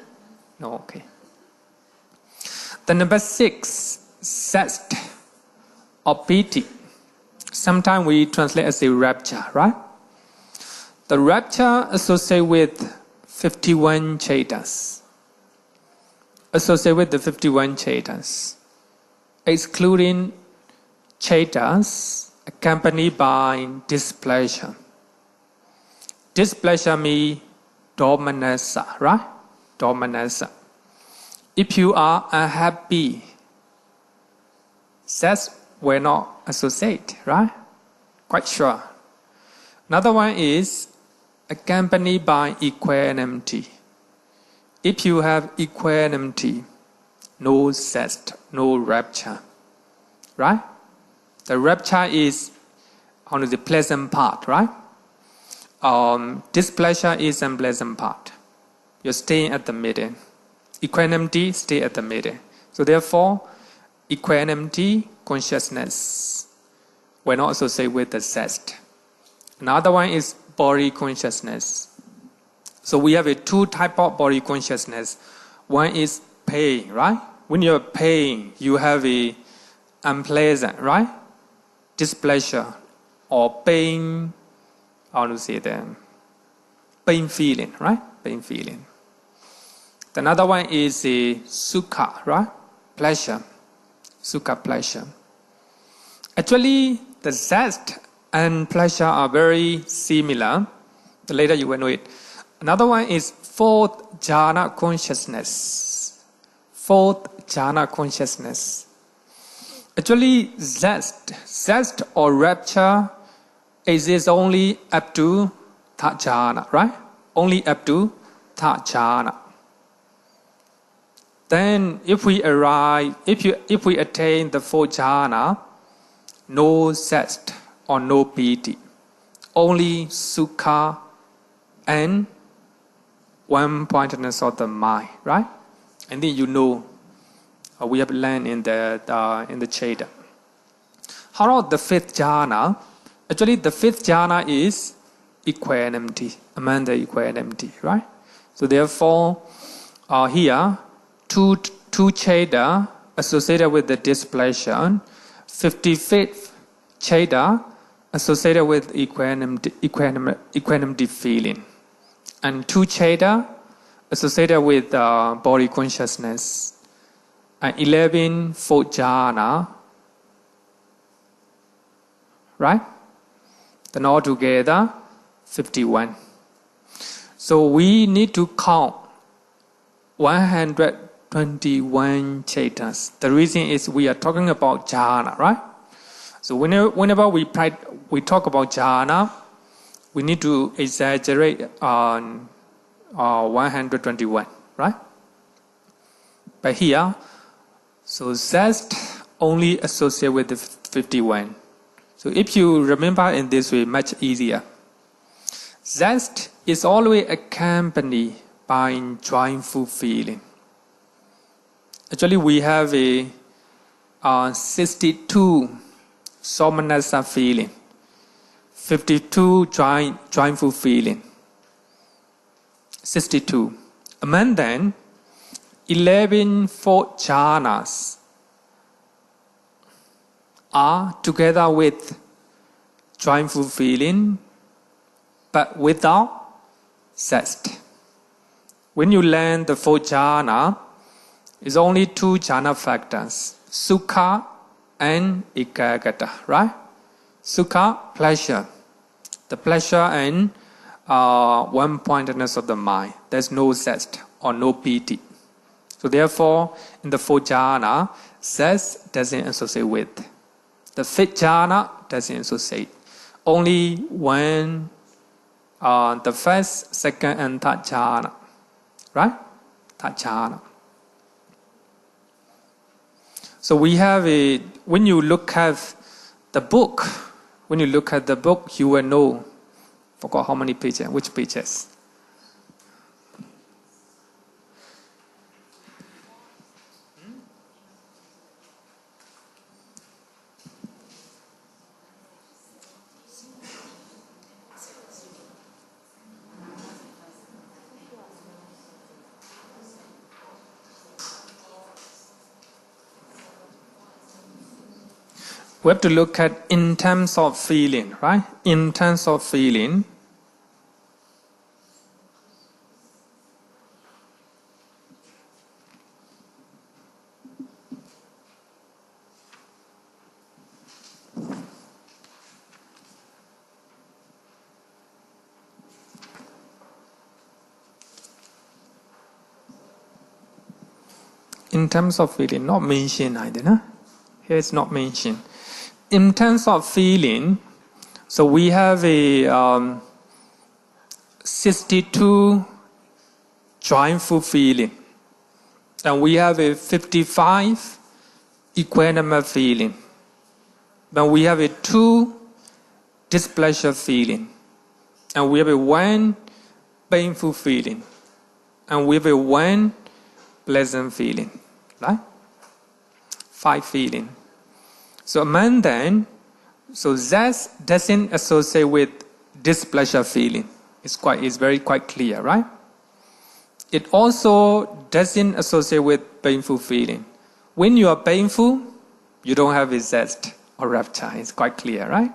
No, okay. The number 6, zest or piti. Sometimes we translate as a rapture, right? The rapture associated with 51 chetas. Associated with the 51 chetas. Excluding chetas accompanied by displeasure. Displeasure means domanassa, right? Domanassa. If you are unhappy, that will not associate, right? Quite sure. Another one is accompanied by equanimity. If you have equanimity, no zest, no rapture, right? The rapture is only the pleasant part, right? Displeasure is unpleasant part. You're staying at the middle. Equanimity, stay at the middle. So therefore, equanimity, consciousness will not associate with the zest. Another one is body consciousness. So we have 2 types of body consciousness. One is pain, right? When you're pain, you have a unpleasant, right? Displeasure or pain, how to say that? Pain feeling, right? Pain feeling. Another one is a sukha, right? Pleasure. Sukha, pleasure. Actually, the zest and pleasure are very similar. Later you will know it. Another one is 4th jhana consciousness. 4th jhana consciousness. Actually, zest or rapture exists only up to third jhana, right? Only up to third jhana. Then, if we attain the 4th jhana, no zest or no piti, only sukha and one-pointedness of the mind, right? And then you know we have learned in the cheta. How about the 5th jhana? Actually, the 5th jhana is equanimity, among the equanimity, right? So therefore, here, two cheta associated with the displeasure, 55th cheta associated with equanimity feeling, and 2 cheta associated with body consciousness, and 11 4th jhana, right? Then altogether 51. So we need to count 121 chetas. The reason is we are talking about jhana, right? So whenever we talk about jhana, we need to exaggerate on 121, right? But here, so zest only associated with the 51. So if you remember in this way, much easier. Zest is always accompanied by joyful feeling. Actually, we have a 62 somanasa feeling, 52 joyful feeling, 62. Among them, 11 fourth jhanas are together with joyful feeling, but without zest. When you learn the fourth jhana, it's only two jhana factors, sukha and ekaggata, right? Sukha, pleasure. The pleasure and one-pointedness of the mind. There's no zest or no piti. So therefore, in the fourth jhana, zest doesn't associate with. The fifth jhana doesn't associate. Only when the first, second, and third jhana, right? Third jhana. So we have when you look at the book, you will know, forgot how many pages, which pages. We have to look at in terms of feeling, right? In terms of feeling. In terms of feeling, not mentioned either, no? Here it's not mentioned. In terms of feeling, so we have a 62 joyful feeling, and we have a 55 equanimous feeling, but we have a 2 displeasure feeling, and we have a 1 painful feeling, and we have a 1 pleasant feeling, right? 5 feeling. So among them, so zest doesn't associate with displeasure feeling. It's very quite clear, right? It also doesn't associate with painful feeling. When you are painful, you don't have a zest or rapture. It's quite clear, right?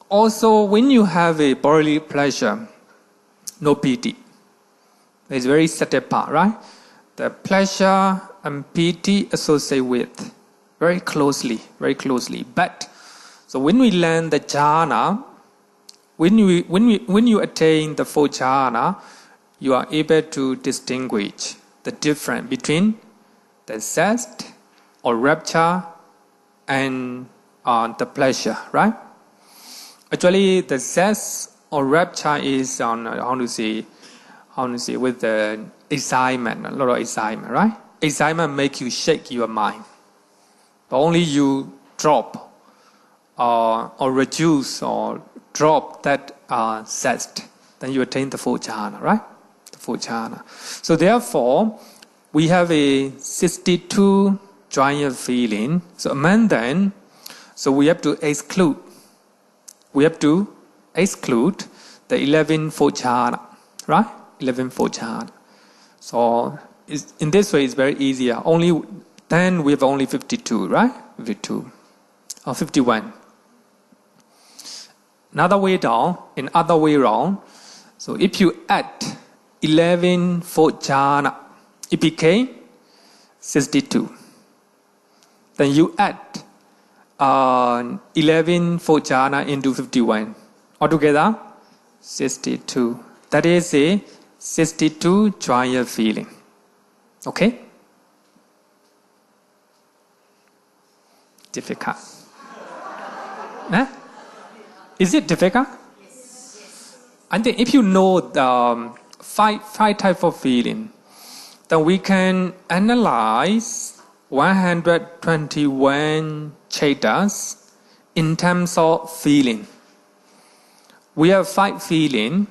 Also, when you have a bodily pleasure, no piti. It's very subtle part, right? The pleasure and piti associate with very closely. But so when we learn the jhana, when you attain the fourth jhana, you are able to distinguish the difference between the zest or rapture and the pleasure, right? Actually, the zest or rapture is on how to say with the excitement, a lot of excitement, right? Excitement make you shake your mind. But only you drop or reduce or drop that zest, then you attain the fourth jhana, right? The fourth jhana. So therefore, we have a 62 joyous feeling. So among them, so we have to exclude. We have to exclude the 11 fourth jhana, right? 11 fourth jhana. So in this way, it's very easier. Then we have only 52, right? 52 or 51. Another way around. So if you add 11 fourth jhana, it became 62. Then you add 11 fourth jhana into 51. Altogether, 62. That is a 62 joyous feeling. Okay? Difficult. Huh? Is it difficult? I think if you know the five types of feeling, then we can analyze 121 chetas in terms of feeling. We have 5 feeling,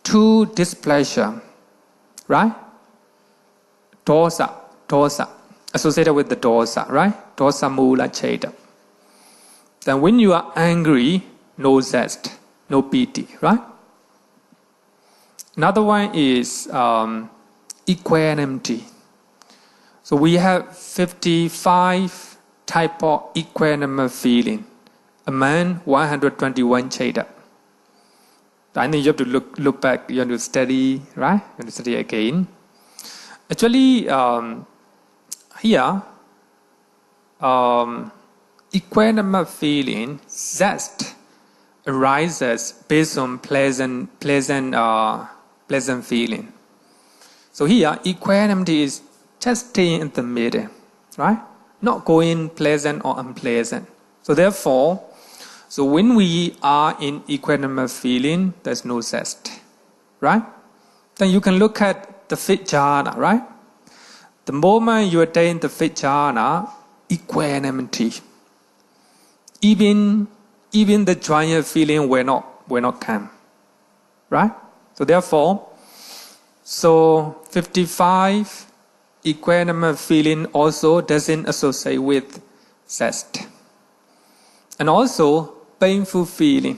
2 displeasure, right? Dosa, associated with the dosa, right? Dosa mula cheta. Then when you are angry, no zest, no piti, right? Another one is equanimity. So we have 55 type of equanimous feeling. Among 121 cheta. I think you have to look back, you have to study, right? You have to study again. Actually, here, equanimous feeling, zest, arises based on pleasant feeling. So here, equanimity is just staying in the middle, right? Not going pleasant or unpleasant. So therefore, so when we are in equanimous feeling, there's no zest, right? Then you can look at the fifth jhana, right? The moment you attain the fifth jhana, equanimity, even the joyous feeling will not come, right? So therefore, 55 equanimous feeling also doesn't associate with zest. And also painful feeling,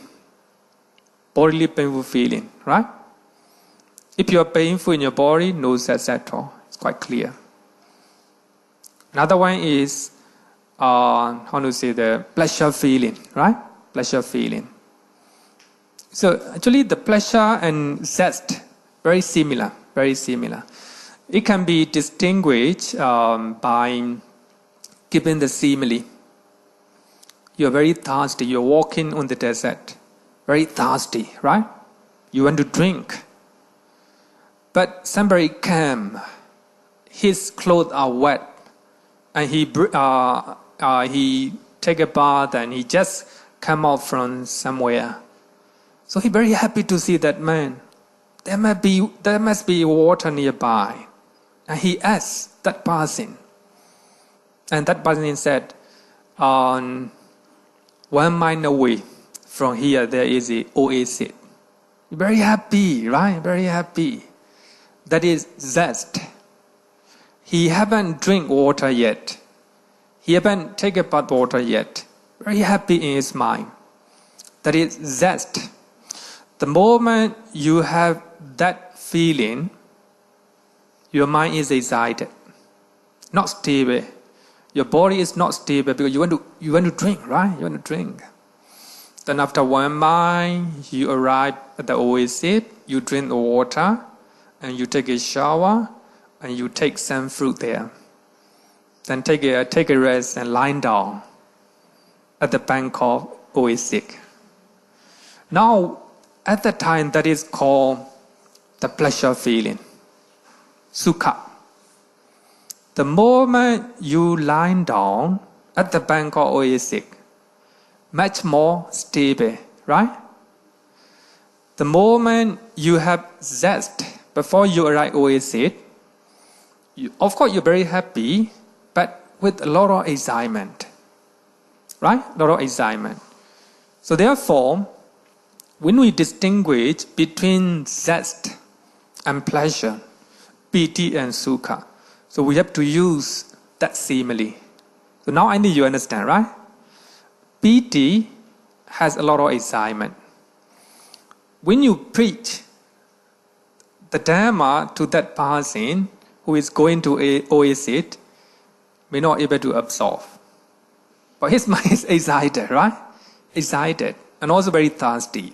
bodily painful feeling, right? If you are painful in your body, no zest at all. It's quite clear. Another one is, the pleasure feeling, right? Pleasure feeling. So actually the pleasure and zest, very similar. It can be distinguished by giving the simile. You're very thirsty, you're walking on the desert, very thirsty, right? You want to drink. But somebody came, his clothes are wet, and he take a bath and he just come out from somewhere. So he's very happy to see that man. There must be water nearby. And he asked that person. And that person said, 1 mile away from here there is an oasis. Very happy, right? Very happy. That is zest. He haven't drink water yet. He haven't taken bath water yet. Very happy in his mind. That is zest. The moment you have that feeling, your mind is excited, not stable. Your body is not stable because you want to drink, right? You want to drink. Then after 1 mile, you arrive at the oasis. You drink the water, and you take a shower, and you take some fruit there. Then take a rest and lie down at the bank of oasis. Now, at the time, that is called the pleasure feeling, sukha. The moment you lie down at the bank of oasis, much more stable, right? The moment you have zest before you arrive oasis, of course you're very happy, but with a lot of excitement, right? A lot of excitement. So therefore, when we distinguish between zest and pleasure, piti and sukha, so we have to use that simile. So now I need you understand, right? Piti has a lot of excitement. When you preach the Dhamma to that person who is going to a oasis, may not able to absorb. But his mind is excited, right? Excited and also very thirsty.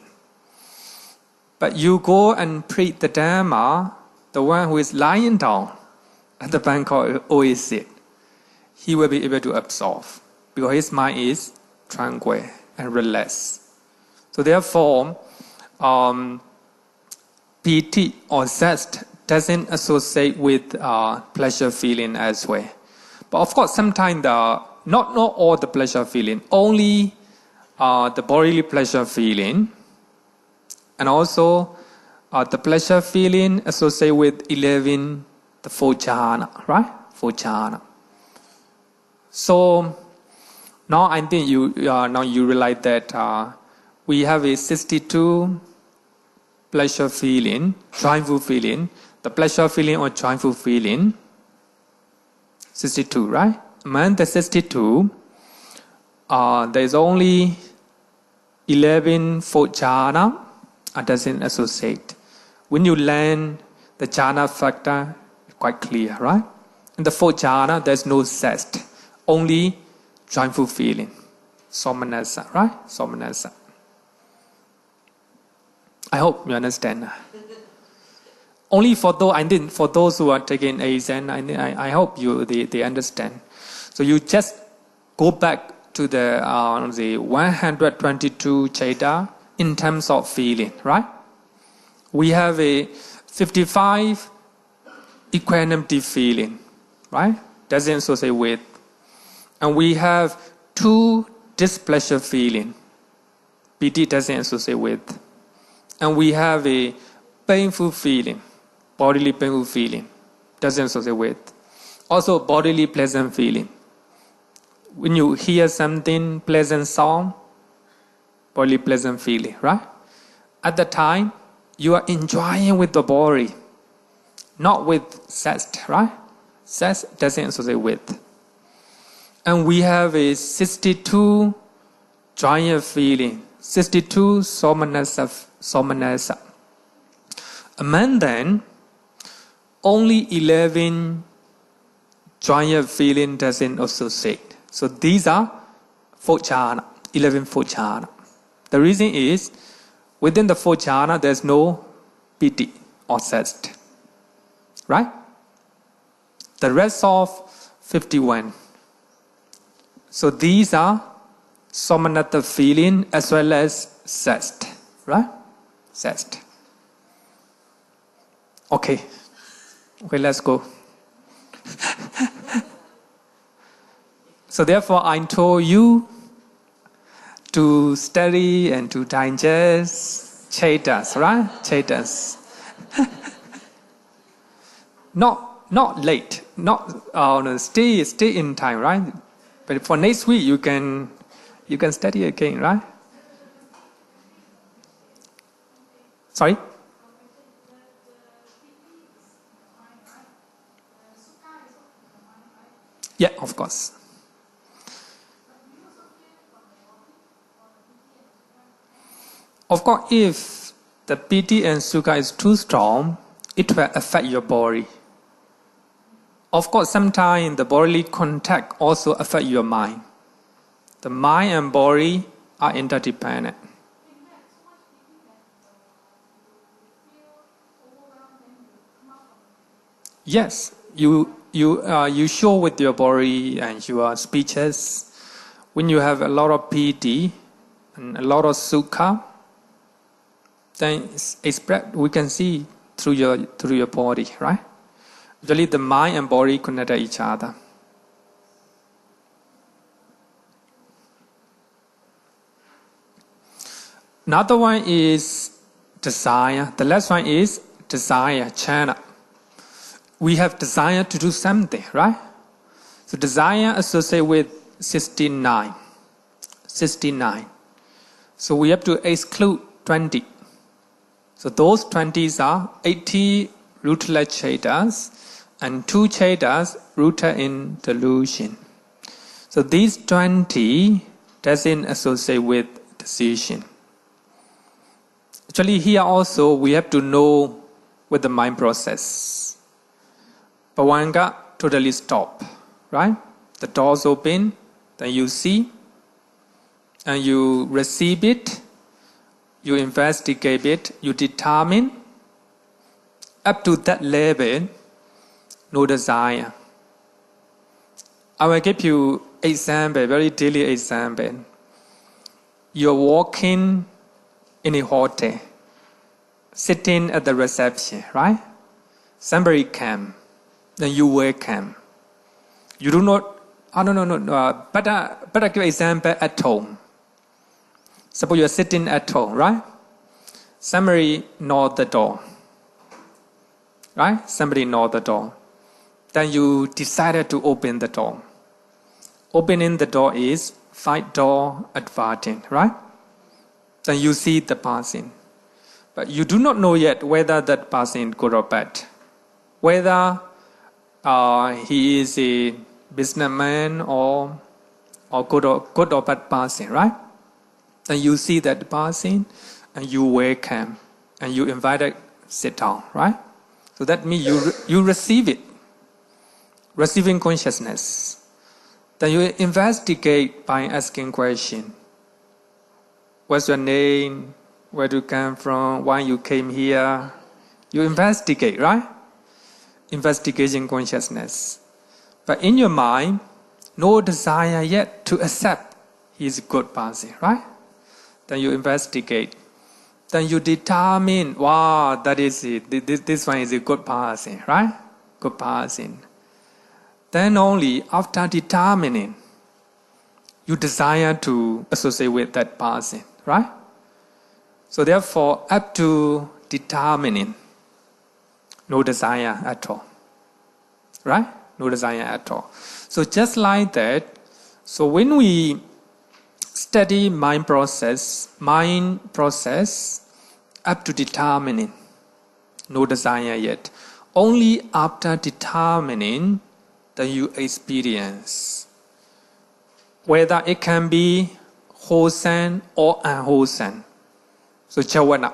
But you go and preach the Dhamma, the one who is lying down at the bank of oasis, he will be able to absorb because his mind is tranquil and relaxed. So therefore, piti or zest doesn't associate with pleasure feeling as well. But of course, sometimes not all the pleasure feeling, only the bodily pleasure feeling, and also the pleasure feeling associated with 11, the 4 jhana, right? 4 jhana. So now I think you realize that we have a 62 pleasure feeling, joyful feeling. The pleasure feeling or joyful feeling, 62, right? Among the 62, there is only 11 4 jhana doesn't associate. When you learn the jhana factor, it's quite clear, right? In the 4 jhana, there's no zest, only joyful feeling, somanasa, right? Somanasa. I hope you understand. Only for those who are taking ASN, I hope they understand. So you just go back to the 122 Cheta in terms of feeling, right? We have a 55 equanimity feeling, right? Doesn't associate with. And we have 2 displeasure feeling. Piti doesn't associate with. And we have a painful feeling, bodily painful feeling, doesn't associate with. Also bodily pleasant feeling. When you hear something, pleasant sound, bodily pleasant feeling, right? At the time, you are enjoying with the body, not with zest, right? Zest doesn't associate with. And we have a 62 joyous feeling, 62 somanasa. Among them, only 11 joyous feeling doesn't associate. So these are 4 jhana, 11 4 jhana. The reason is, within the 4 jhana, there's no piti or zest. Right? The rest of 51. So these are somanata feeling as well as zest. Right? Zest. Okay, let's go. So therefore, I told you to study and to digest Chetas, right? Chetas. Not late, stay in time, right? But for next week, you can study again, right? Sorry? Yeah, of course. Of course, if the piti and sukha is too strong, it will affect your body. Of course, sometimes the bodily contact also affect your mind. The mind and body are interdependent. Yes, you show with your body and your speeches. When you have a lot of piti and a lot of sukha, then we can see through your body, right? Usually the mind and body connect each other. Another one is desire. The last one is desire, chana. We have desire to do something, right? So desire associated with 69. So we have to exclude 20. So those 20s are 80 rootless chetas and 2 chetas rooted in delusion. So these 20 doesn't associate with decision. Actually, here also we have to know with the mind process. Bhavanga totally stop, right? The doors open, then you see, and you receive it, you investigate it, you determine. Up to that level, no desire. I will give you example, very daily example. You're walking in a hotel. sitting at the reception, right? Somebody came, then you welcome. You do not, no. Better give example at home. Suppose you are sitting at home, right? Somebody knocked the door, right? Somebody knocked the door. Then you decided to open the door. Opening the door is 5 door advertising, right? Then you see the person. But you do not know yet whether that person is good or bad. Whether he is a businessman or good or bad person, right? Then you see that person and you welcome and you invite it sit down, right? So that means you receive it, receiving consciousness. Then you investigate by asking questions. What's your name? Where do you come from? Why you came here? You investigate, right? Investigation consciousness. But in your mind, no desire yet to accept he is a good person, right? Then you investigate. Then you determine, wow, that is it. This one is a good person, right? Good person. Then only after determining, you desire to associate with that person, right? So therefore, up to determining, no desire at all, right? No desire at all. So just like that, so when we study mind process up to determining, no desire yet. Only after determining, then you experience whether it can be wholesome or unwholesome. So jhana.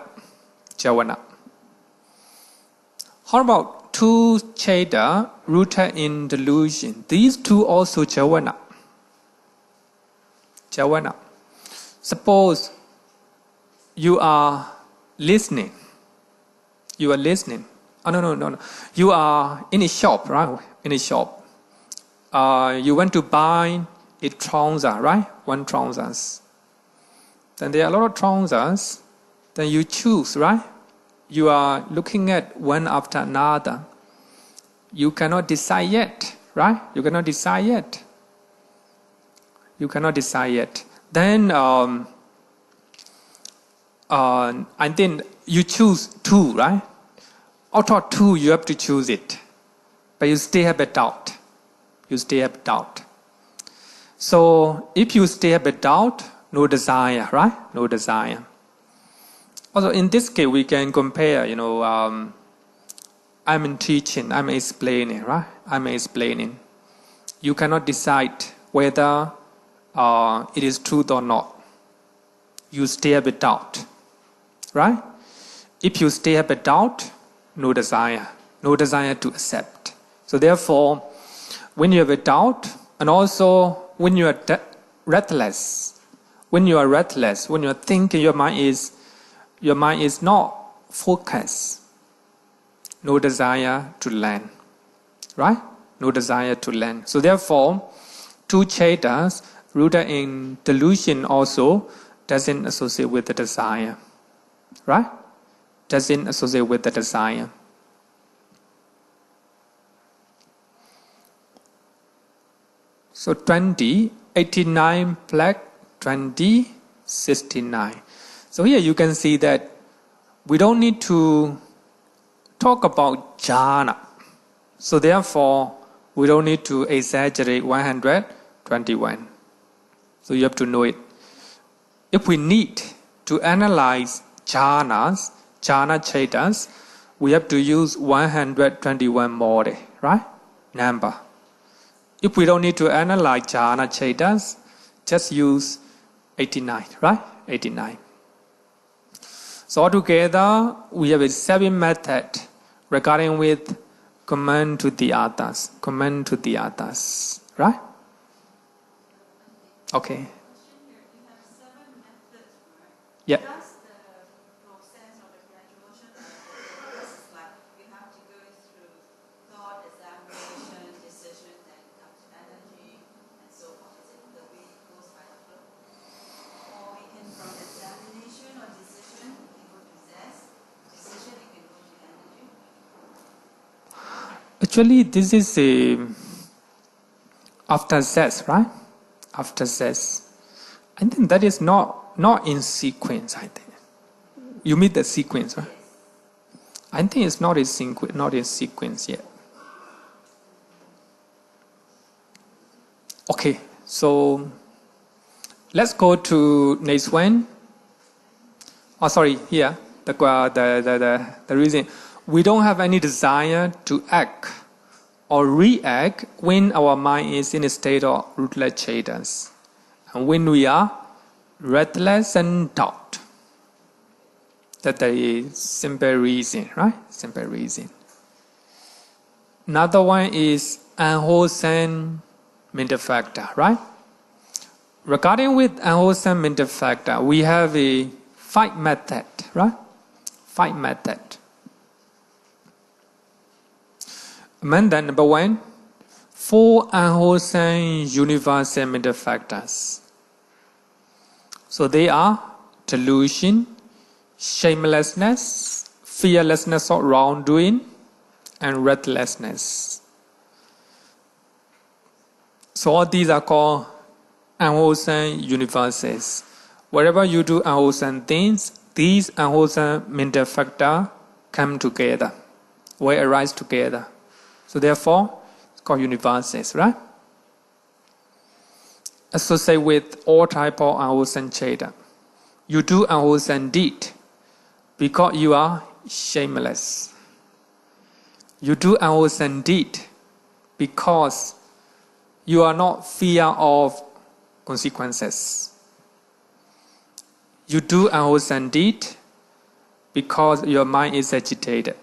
How about two cheda rooted in delusion? These two also jhana. Suppose you are listening. Oh, no. You are in a shop, right? In a shop. You want to buy a trouser, right? One trousers. Then there are a lot of trousers. Then you choose, right? You are looking at one after another. You cannot decide yet, right? You cannot decide yet. Then, and then you choose two, right? Out of two, you have to choose it. But you still have a doubt. So, if you still have a doubt, no desire, right? No desire. Also, in this case, we can compare, I'm teaching, I'm explaining, right? You cannot decide whether it is truth or not. You still have a doubt, right? If you still have a doubt, no desire to accept. So therefore, when you have a doubt, and also when you are restless, when you are thinking, your mind is not focused. No desire to learn, right? No desire to learn. So therefore, two chetas rooted in delusion also doesn't associate with the desire, right? Doesn't associate with the desire. So 20, 89 plus 20, 69. So here you can see that we don't need to talk about jhana. So therefore, we don't need to exaggerate 121. So you have to know it. If we need to analyze jhana chetas, we have to use 121 model, right? Number. If we don't need to analyze jhana chetas, just use 89, right? 89. So altogether, we have a 7 method regarding with command to the others, right? Okay. Yeah. Does the process or the graduation of the process is like you have to go through thought, examination, decision, then come to energy, and so on? Is it the way it goes by the flow? Or we can from examination or decision, we can go to zest, to see Actually, this is a after sex, right? After sex. I think that is not in sequence, I think. You mean the sequence, right? I think it's not in sequence yet. Okay, so let's go to next one. Oh, sorry, here the reason we don't have any desire to act or react when our mind is in a state of rootless chetas, and when we are restless and doubt. That is simple reason, right? Simple reason. Another one is unwholesome mental factor, right? Regarding with unwholesome mental factor, we have a 5 method, right? 5 method. Method number 1, 4 unwholesome universal mental factors. So they are delusion, shamelessness, fearlessness of wrongdoing, and restlessness. So all these are called unwholesome universes. Wherever you do unwholesome things, these unwholesome mental factors come together, or arise together. So therefore, it's called universes, right? Associate with all type of unwholesome cheta. You do unwholesome deed because you are shameless. You do unwholesome deed because you are not fear of consequences. You do unwholesome deed because your mind is agitated.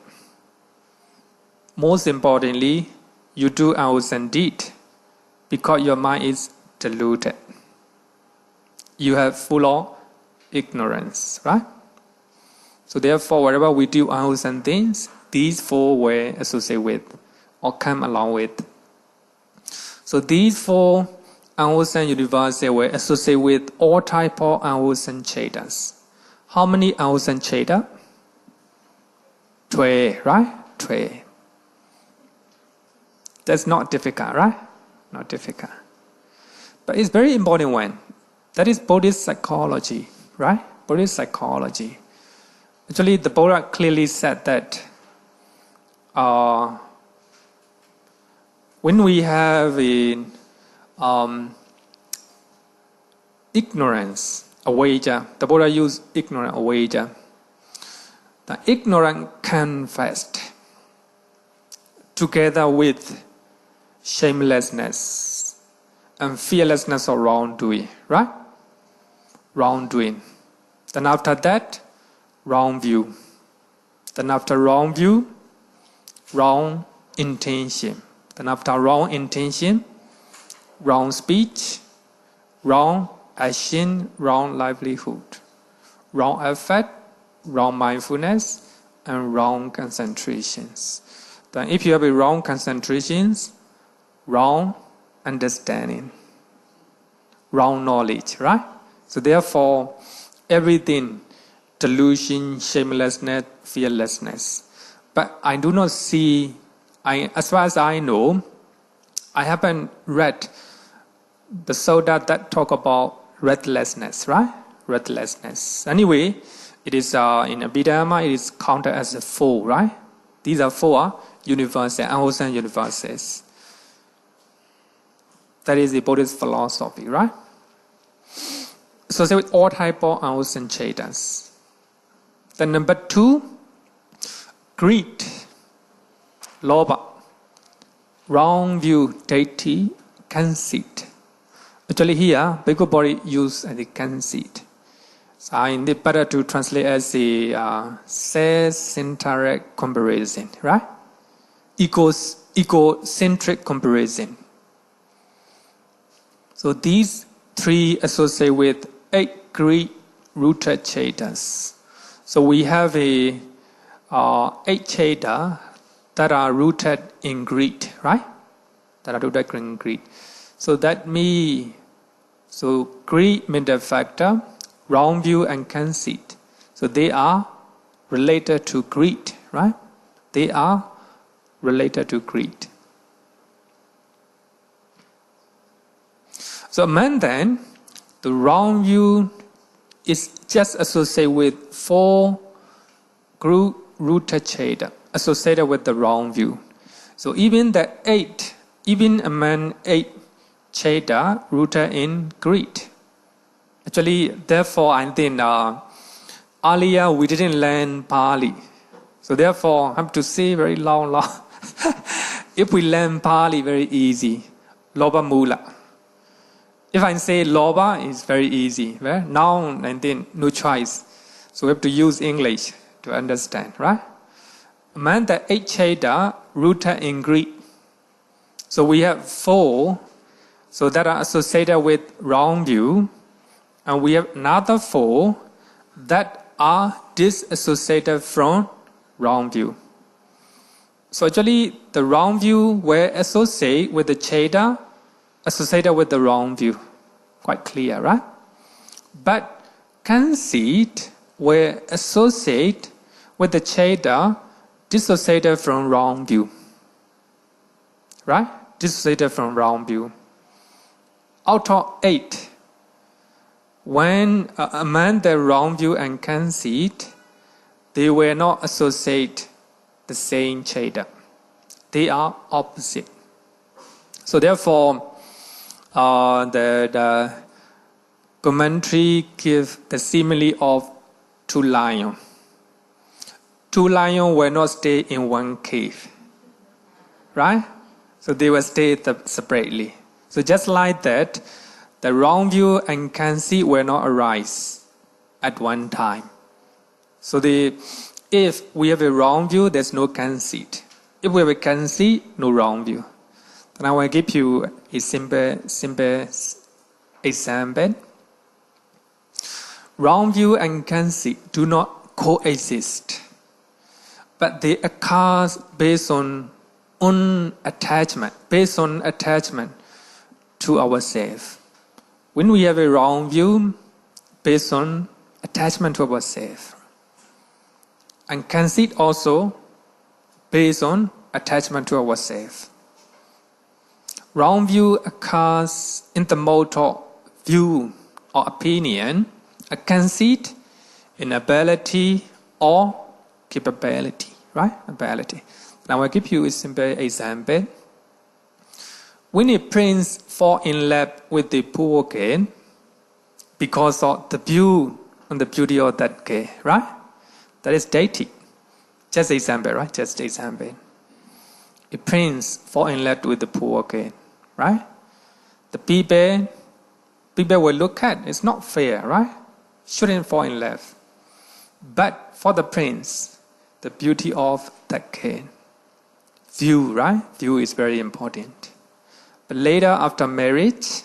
Most importantly, you do unwholesome deed because your mind is deluded. You have full of ignorance, right? So therefore, wherever we do unwholesome things, these 4 will associate with or come along with. So these 4 unwholesome universes will associate with all type of unwholesome chetas. How many unwholesome cheta? 12, right? 12. That's not difficult, right? Not difficult. But it's very important one. That is Buddhist psychology, right? Buddhist psychology. Actually, the Buddha clearly said that when we have ignorance, avijja, the Buddha used ignorance, avijja. The ignorance confessed together with shamelessness and fearlessness of wrongdoing, right? Wrongdoing. Then after that, wrong view. Then after wrong view, wrong intention. Then after wrong intention, wrong speech, wrong action, wrong livelihood, wrong effort, wrong mindfulness, and wrong concentrations. Then if you have a wrong concentrations, wrong understanding, wrong knowledge, right? So therefore, everything, delusion, shamelessness, fearlessness. But I do not see, as far as I know, I haven't read the Sutta that talk about restlessness, right? Restlessness. Anyway, it is in Abhidhamma, it is counted as a 4, right? These are 4 universes, unwholesome universes. That is the Buddhist philosophy, right? So say with all type of unwholesome chetas. Then number 2, greed, lobha, wrong view, deity, conceit. Actually here, Bhikkhu Bodhi used the conceit. So I need better to translate as a self-centered comparison, right? Egocentric comparison. So these 3 associate with 8 greed-rooted chetas. So we have 8 cheta that are rooted in greed, right? That are rooted in greed. So that means, so greed mental factor, wrong view and conceit. So they are related to greed, right? They are related to greed. So among them, the wrong view is just associated with 4 group-rooted cheda, associated with the wrong view. So even among 8 cheda rooted in greed. Actually, therefore, I think earlier we didn't learn Pali. So therefore, I have to say very long. If we learn Pali, very easy. Loba mula. If I say loba, it's very easy. Right? Now, I think no choice. So we have to use English to understand, right? Among the 8 cheda rooted in greed. So we have 4, so that are associated with wrong view, and we have another 4 that are disassociated from wrong view. So actually, the wrong view were associated with the cheda associated with the wrong view. Quite clear, right? But conceit were associated with the cheda dissociated from wrong view. Right? Dissociated from wrong view. Out of 8, when among the wrong view and conceit, they were not associated the same cheda. They are opposite. So therefore, the commentary gives the simile of 2 lions. 2 lions will not stay in one cave. Right? So they will stay separately. So just like that, the wrong view and conceit will not arise at one time. So if we have a wrong view, there's no conceit. If we have a conceit, no wrong view. And I will give you a simple example. Wrong view and conceit do not coexist, but they occur based on attachment to ourselves. When we have a wrong view, based on attachment to ourselves, and conceit also based on attachment to ourselves. Wrong view occurs in the mode of view or opinion, a conceit in ability or capability, right? Ability. Now I'll give you a simple example. When a prince falls in love with the poor girl because of the view and the beauty of that girl, right? That is dating. Just example, right? Just example. A prince falls in love with the poor girl, right? The people will look at, it's not fair, right? Shouldn't fall in love. But for the prince, the beauty of that girl, view, right? View is very important. But later, after marriage,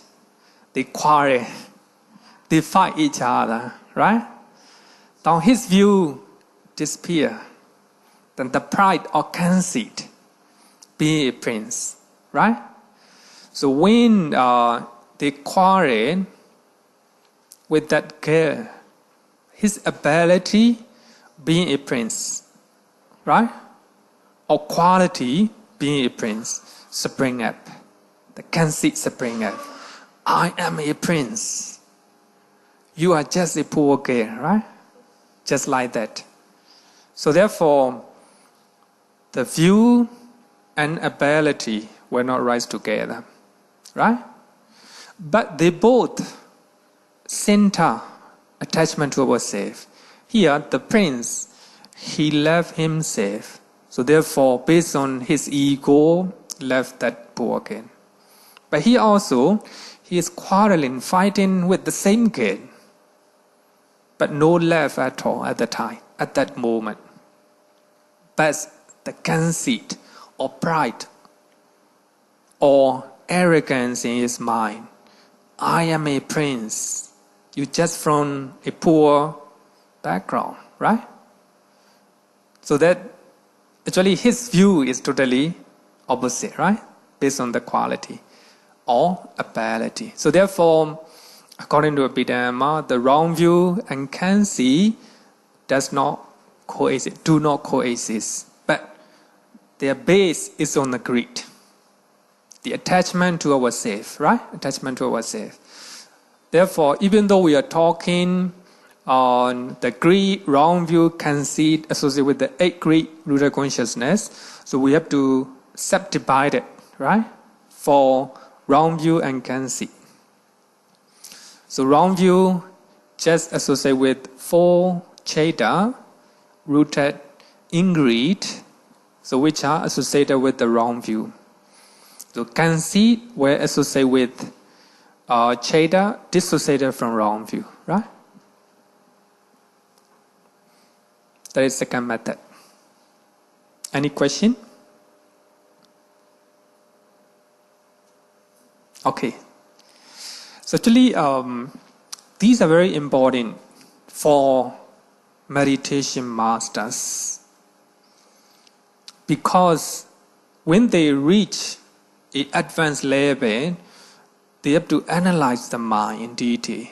they quarrel, they fight each other, right? Now his view disappear. Then the pride or conceit, be a prince, right? So when they quarrel with that girl, his ability being a prince, right? Or quality being a prince spring up. The conceit spring up. I am a prince. You are just a poor girl, right? Just like that. So therefore, the view and ability will not rise together, right? But they both center attachment to ourselves. Here, the prince, he loved himself. So therefore, based on his ego, left that poor girl. But he is quarreling, fighting with the same girl. But no love at all at the time, at that moment. But the conceit or pride or arrogance in his mind. I am a prince. You just from a poor background, right? So that actually his view is totally opposite, right? Based on the quality or ability. So therefore, according to Abhidhamma, the wrong view and conceit do not coexist. But their base is on the greed. The attachment to ourself, right? Attachment to ourself. Therefore, even though we are talking on the greed, wrong view, conceit associated with the 8 greed-rooted consciousness, so we have to subdivide it, right? For wrong view and conceit. So wrong view just associate with 4 cheta rooted in greed, so which are associated with the wrong view. So conceit were associated with cheta dissociated from wrong view, right? That is second method. Any question? Okay. So actually, these are very important for meditation masters, because when they reach an advanced level, they have to analyze the mind in detail.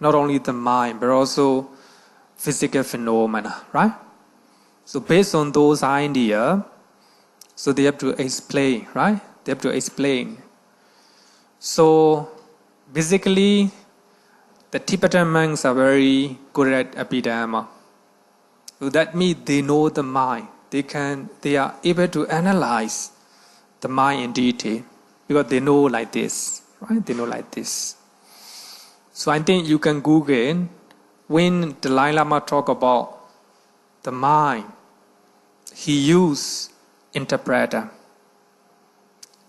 Not only the mind, but also physical phenomena, right? So based on those ideas, so they have to explain, right? They have to explain. So basically, the Tibetan monks are very good at Abhidhamma. So that means they know the mind. They are able to analyze the mind in detail because they know like this, right? They know like this. So I think you can Google when Dalai Lama talk about the mind, he used interpreter.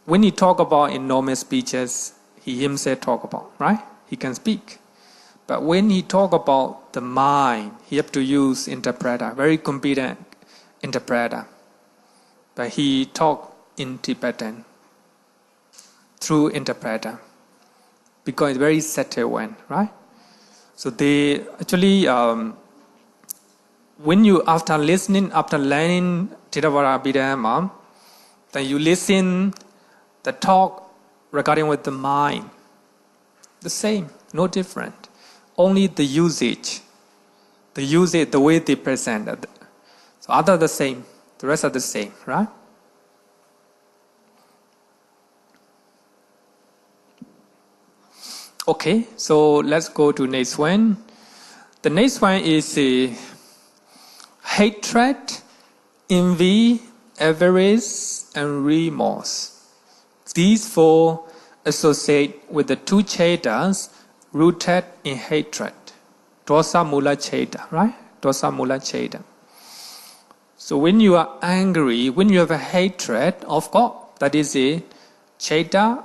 When he talk about in normal speeches, he himself talk about, right? He can speak. But when he talk about the mind, he have to use interpreter, very competent interpreter. But he talk in Tibetan through interpreter because it's very subtle one, right? So they actually, when you after learning Theravada Abhidhamma, then you listen the talk regarding with the mind, the same, no different. Only the usage, the way they present it. So other the same, the rest are the same, right? Okay, so let's go to next one. The next one is hatred, envy, avarice, and remorse. These 4 associate with the 2 chetas rooted in hatred. Dosa mula cheta, right? Dosa mula cheta. So when you are angry, when you have a hatred of God, that is a cheta,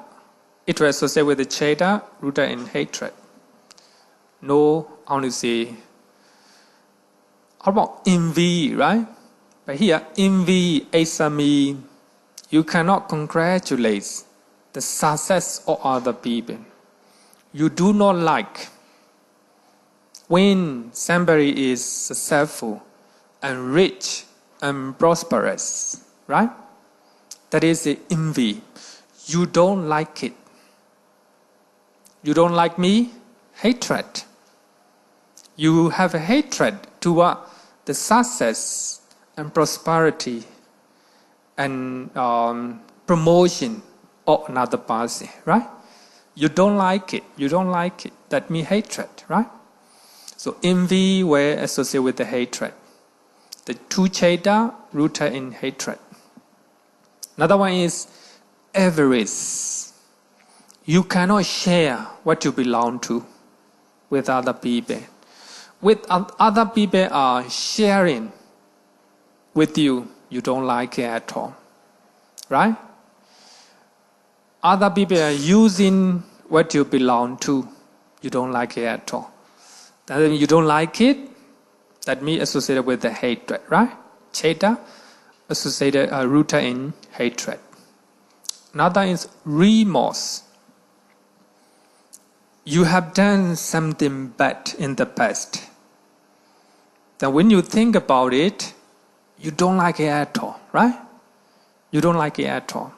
it will associate with the cheta rooted in hatred. No, I want to say, how about envy, right? But here, envy, asami, you cannot congratulate the success of other people. You do not like when somebody is successful and rich and prosperous, right? That is the envy. You don't like it. You don't like me? Hatred. You have a hatred toward the success and prosperity and promotion of another person, right? You don't like it. You don't like it. That means hatred, right? So envy were associated with the hatred. The 2 cheta rooted in hatred. Another one is avarice. You cannot share what you belong to with other people. With other people are sharing with you, you don't like it at all, right? Other people are using what you belong to, you don't like it at all. That means you don't like it, that means associated with the hatred, right? Cheta associated, rooted in hatred. Another is remorse. You have done something bad in the past. Then when you think about it, you don't like it at all, right? You don't like it at all.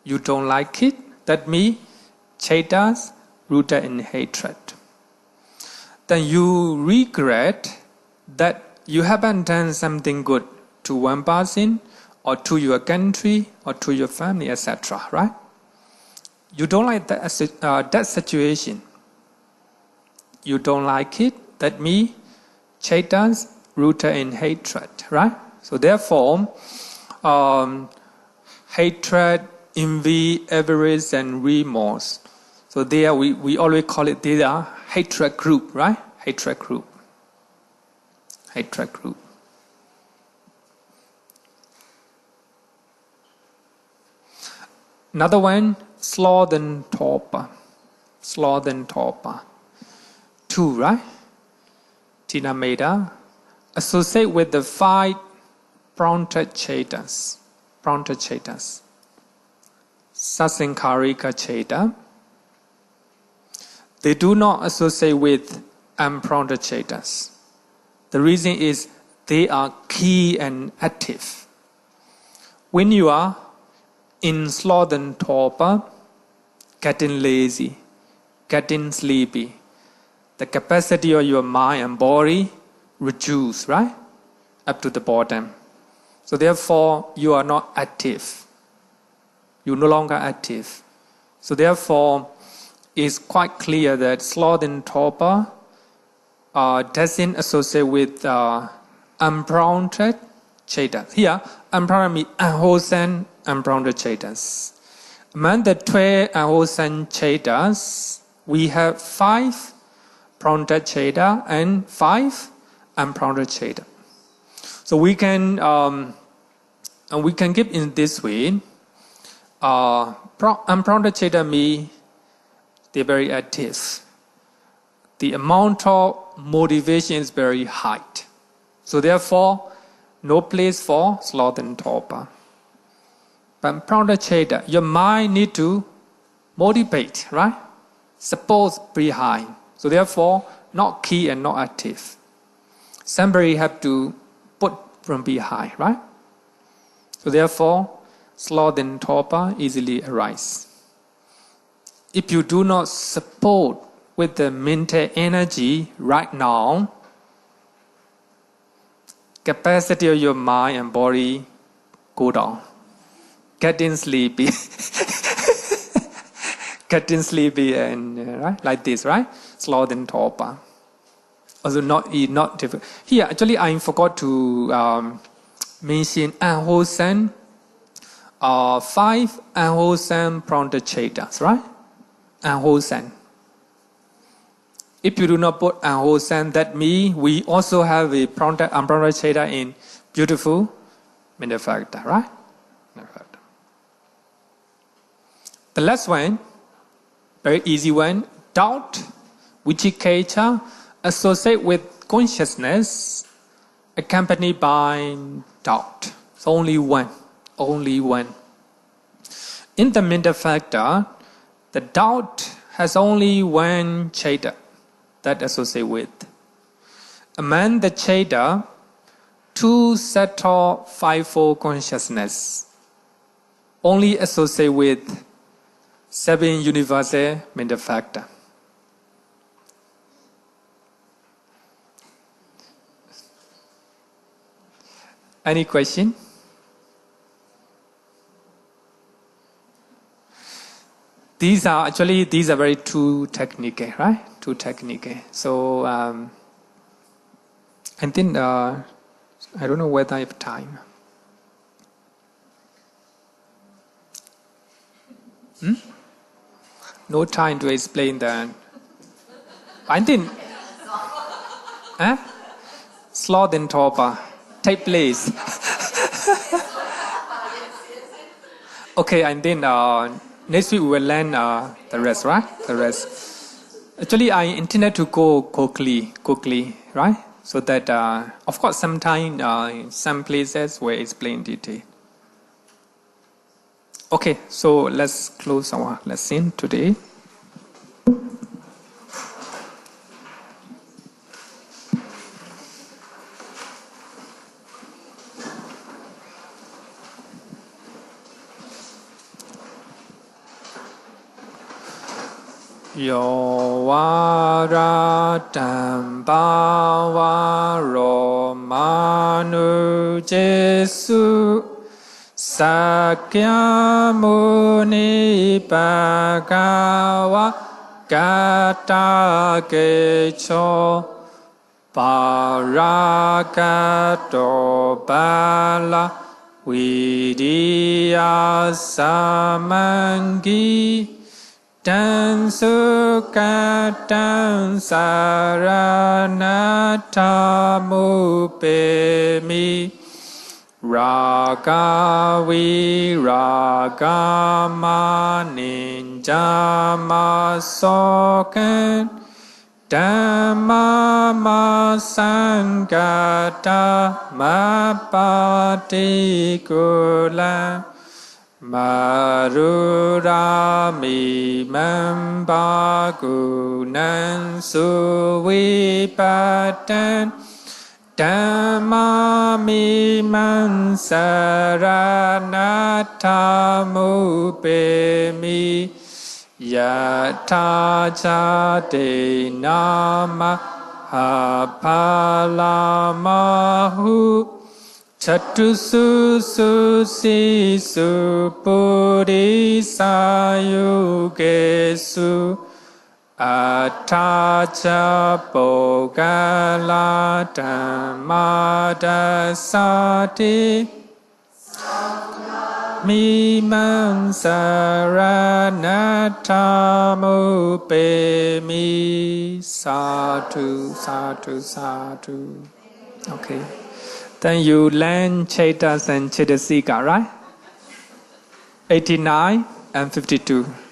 You don't like it, that means chetas rooted in hatred. Then you regret that you haven't done something good to one person or to your country, or to your family, etc. Right? You don't like that situation. You don't like it. That means Chaitas rooted in hatred. Right? So therefore, hatred, envy, avarice, and remorse. So there we always call it the hatred group, right? Hatred group. Hatred group. Another one, sloth and torpor. Sloth and torpor. 2, right? Tinameda. Associate with the 5 prompted Chaitas. Prompted Chaitas. Sasankarika Chaita. They do not associate with unprompted Chaitas. The reason is they are key and active. When you are in sloth and torpor, getting lazy, getting sleepy, the capacity of your mind and body reduce, right? Up to the bottom. So therefore, you are not active. You're no longer active. So therefore, it's quite clear that sloth and torpor doesn't associate with unprompted Chaitas. Here, unprompted means unwholesome, unprompted Chaitas. Among the 12 unwholesome Chaitas, we have 5 prompted Chaita and 5 unprompted Chaita. So we can give in this way. Unprompted Chaita means they're very active. The amount of motivation is very high. So therefore, no place for sloth and torpor. But prompted Chaita, your mind need to motivate, right? Suppose pretty high. So therefore, not key and not active. Somebody have to put from behind, right? So therefore, sloth and torpor easily arise. If you do not support with the mental energy right now, capacity of your mind and body go down. Getting sleepy. Getting sleepy and right? Like this, right? Sloth and torpor. Also not difficult. Here, actually, I forgot to mention unwholesome, 5 unwholesome prompted Chaitas, right? Unwholesome. If you do not put unwholesome, that means we also have a prompted, unprompted Chaita in beautiful mental factor, right? The last one, very easy one, doubt, vicikiccha, associate with consciousness accompanied by doubt. So only one. In the mental factor, the doubt has only one Chaita that associate with. Among the Chaita, 2 subtle 5-fold consciousness only associate with 7 universal mental factor. Any question? These are very too technical, right? Too technical. So I think I don't know whether I have time. No time to explain that. I think sloth and torpor take place. Okay, and then next week we will learn the rest, right? The rest. Actually, I intended to go quickly, right? So that, of course, sometimes some places will explain detail. Okay, so let's close our lesson today. Yo varatam bhava romanu jesu Sakya Muni Bhagava Gata Gecho Paragato Bala Vidya Samangi Dan Sukatan Saranatamu Raga Viragama Ninjama Sokan Dhamma Masangata Mapati Kula Marurami Mambagunan Suvipatan Dhamma Mimam Saranatamu Bemi Yata Jate Nama Hapalamahu Chatusu Susisu Purisa Atacha Pogala Dhammadasati Mimam Saranatamu Bemi Sadhu, Sadhu, Sadhu. Okay. Then you learn Chetas and Cetasika, right? 89 and 52.